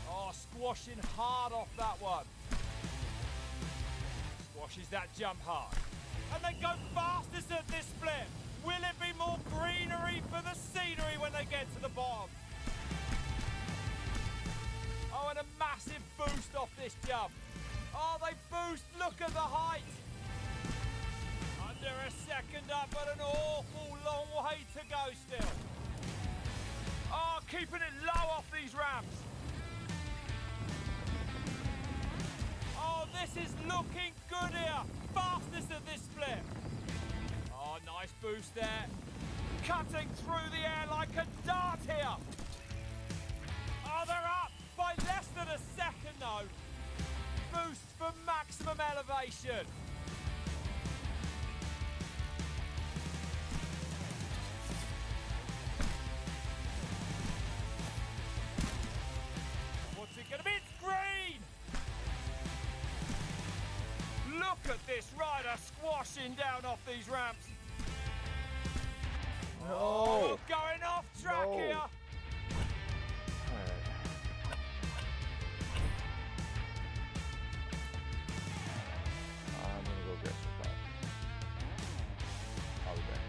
Oh, squashing hard off that one. Squashes that jump hard. And they go fastest at this split. Will it be more greenery for the scenery when they get to the bottom? Oh, and a massive boost off this jump. Oh, they boost. Look at the height. Under a second up, but an awful long way to go still. Oh, keeping it low off these ramps. Oh, this is looking good here. Fastest at this split. Oh, nice boost there. Cutting through the air like a dart here. Oh, they're up by less than a second though. Boost for maximum elevation. What's it gonna be? It's green! Look at this rider squashing down off these ramps. No. Oh, going off track No. here. I'm gonna go get some back. I'll be back.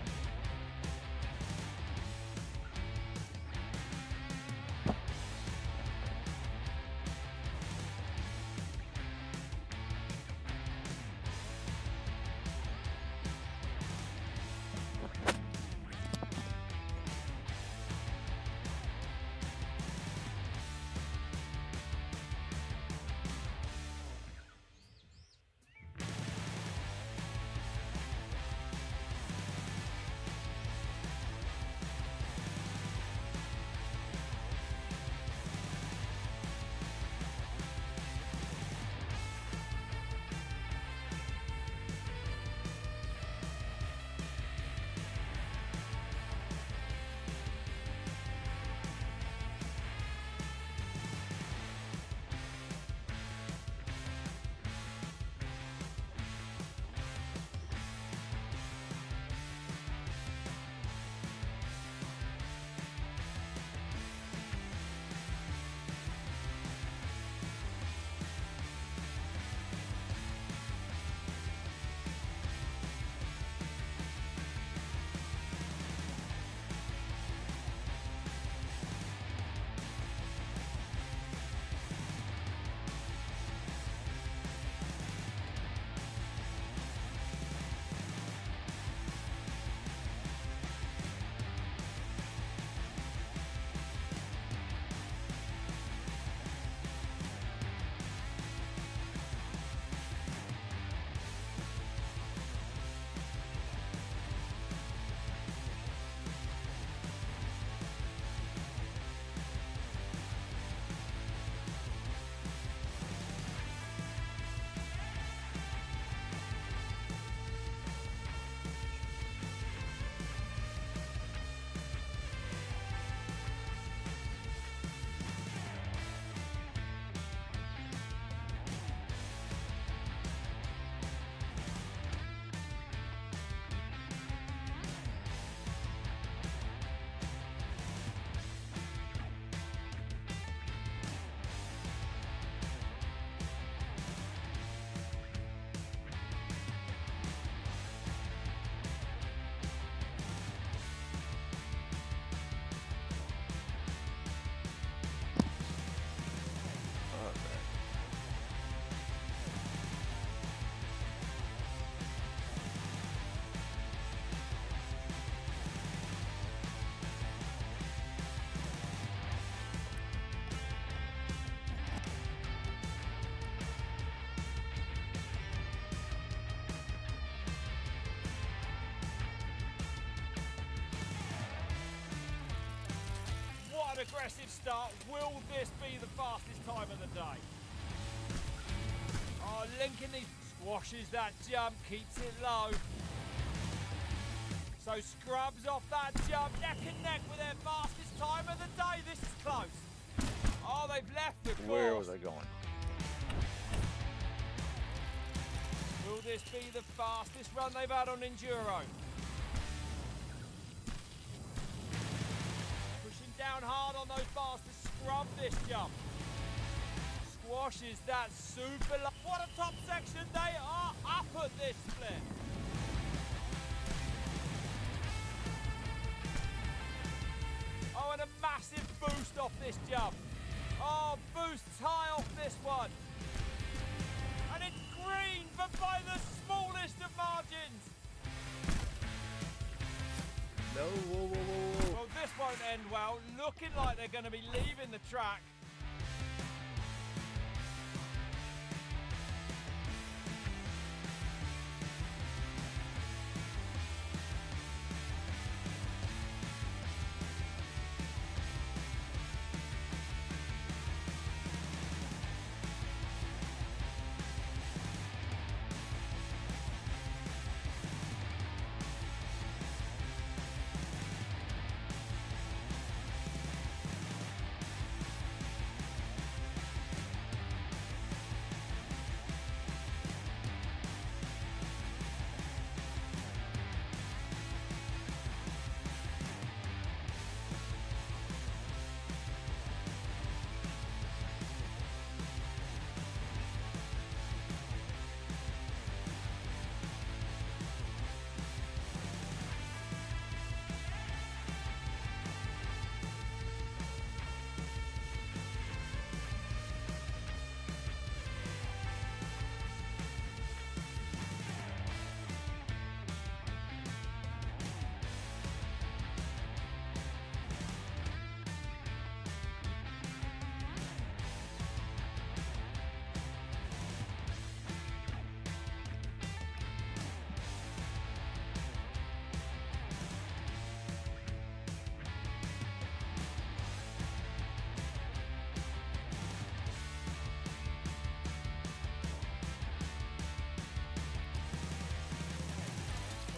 an aggressive start. Will this be the fastest time of the day? Oh, Lincoln squashes that jump, keeps it low. So scrubs off that jump, neck and neck with their fastest time of the day. This is close. Oh, they've left the course. Where was I going? Will this be the fastest run they've had on Enduro? Pushing down hard on those bars to scrub this jump. Squashes that super low. What a top section. They are up at this split. Oh, and a massive boost off this jump. Oh, boosts high off this one. And it's green, but by the smallest of margins. No, whoa, whoa, whoa, whoa. Well, this won't end well. Looking like they're going to be leaving the track.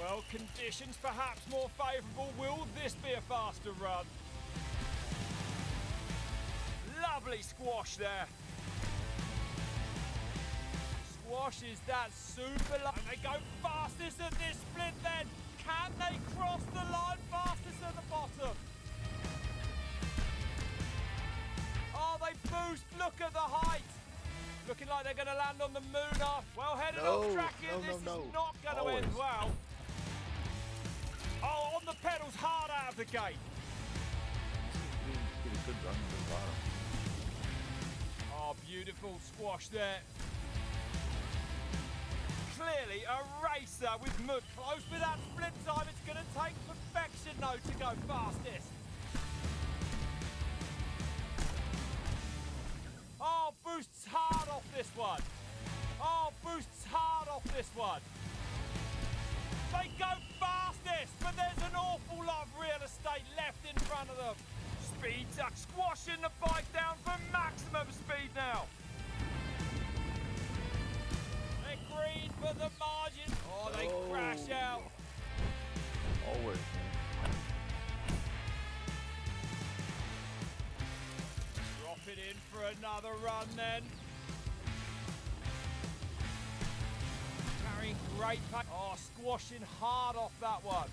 Well, conditions perhaps more favourable. Will this be a faster run? Lovely squash there. Squashes that super line. And they go fastest at this split then. Can they cross the line fastest at the bottom? Oh, they boost. Look at the height. Looking like they're going to land on the moon off. Well headed off track here. This is not going to end well. Oh, on the pedals, hard out of the gate. Get a good run to the bottom. Oh, beautiful squash there. Clearly a racer with Mook. Close with that split time. It's going to take perfection, though, to go fastest. Oh, boosts hard off this one. Oh, boosts hard off this one. They go fastest, but there's an awful lot of real estate left in front of them. Speed duck squashing the bike down for maximum speed now. They're green for the margin. Oh, they crash out. Always, man. Drop it in for another run then. Carrying great pace. Oh, squashing hard off that one.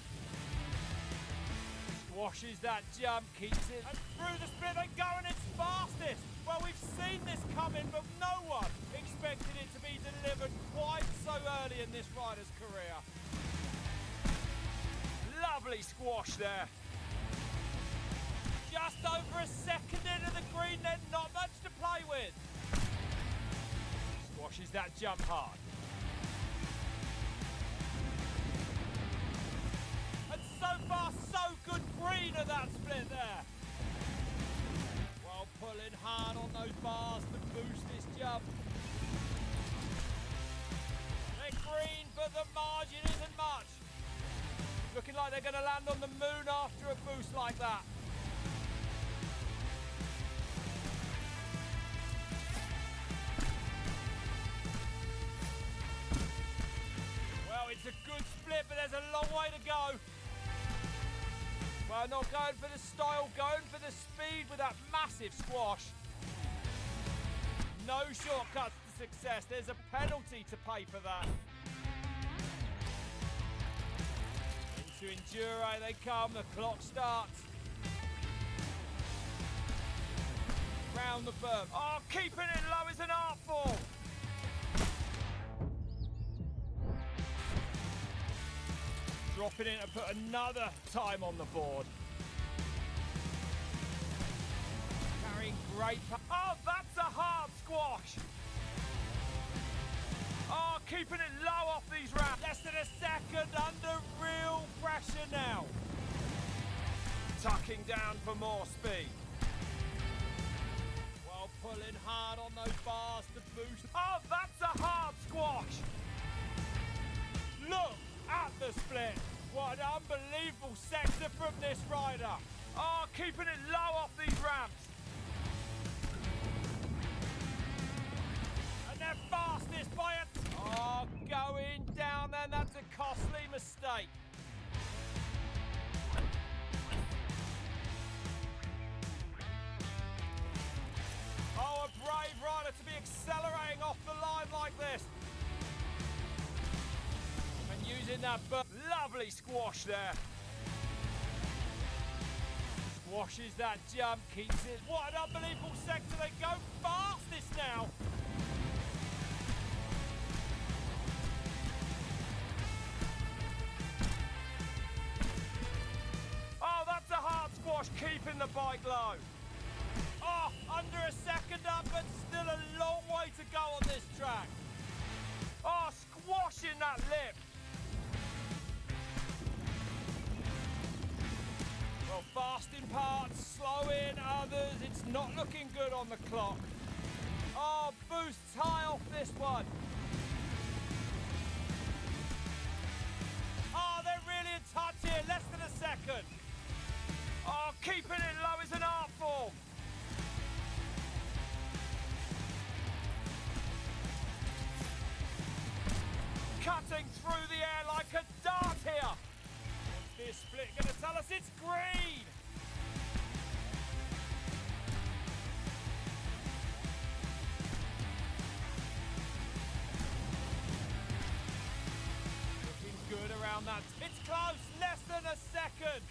Squashes that jump, keeps it. And through the split they go and it's fastest. Well, we've seen this coming, but no one expected it to be delivered quite so early in this rider's career. Lovely squash there. Just over a second into the green, then not much to play with. Squashes that jump hard. And so far, so good green at that split there. Well, pulling hard on those bars to boost this jump. They're green, but the margin isn't much. Looking like they're going to land on the moon after a boost like that. a long way to go. Well, not going for the style, going for the speed with that massive squash. No shortcuts to success. There's a penalty to pay for that. Into Enduro they come, the clock starts. Round the berm. Oh, keeping it low is an art form. Dropping in to put another time on the board. Carrying great. Oh, that's a hard squash. Oh, keeping it low off these ramps. Less than a second under real pressure now. Tucking down for more speed. While pulling hard on those bars to boost. Oh, that's a hard squash. Look at the split. What an unbelievable sector from this rider. Oh, keeping it low off these ramps. And they're fastest by a... Oh, going down then, that's a costly mistake. Oh, a brave rider to be accelerating off the line like this. And using that lovely squash there. Squashes that jump, keeps it. What an unbelievable sector. They go fastest now. Oh, that's a hard squash, keeping the bike low. Oh, under a second up, but still a long way to go on this track. Oh, squashing that lip. Well, fast in parts, slow in others. It's not looking good on the clock. Oh, boosts high off this one. Oh, they're really in touch here, less than a second. Oh, keeping it low is an art form. Cutting through the air like a dart here. This split going to tell us it's green. Looking good around that. It's close, less than a second.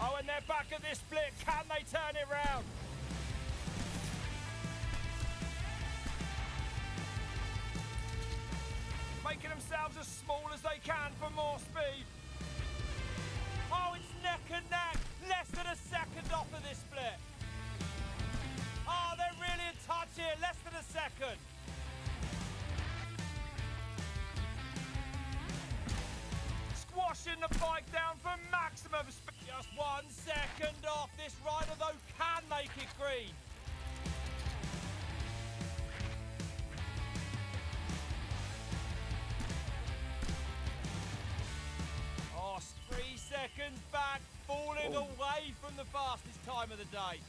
Oh, and they're back at this split. Can they turn it round? Making themselves as small as they can for more speed. Oh, it's neck and neck. Less than a second off of this split. Oh, they're really in touch here. Less than a second. Squashing the bike down for maximum speed. Just 1 second off. This rider, though, can make it green. Oh, 3 seconds back, falling away from the fastest time of the day.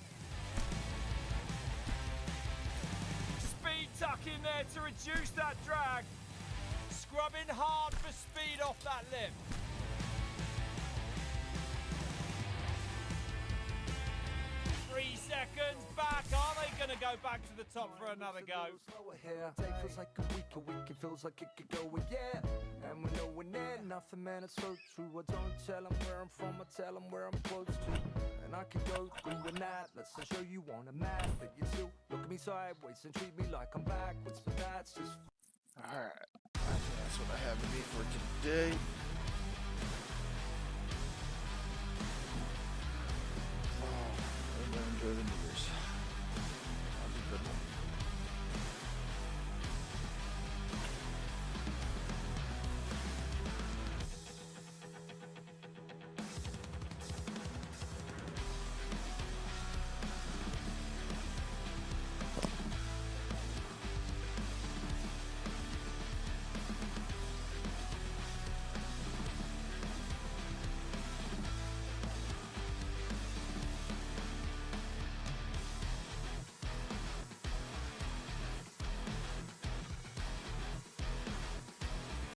Speed tuck in there to reduce that drag. Scrubbing hard for speed off that lip. Three seconds back. Are they going to go back to the top for another go? Day feels like a week it feels like it could go yeah. And we're nowhere near nothing, man, it's so true. I don't tell them where I'm from, I tell them where I'm close to. And I could go through the night, let's show you on a map. But you still look at me sideways and treat me like I'm backwards. But that's just Alright, I think that's what I have to be for today.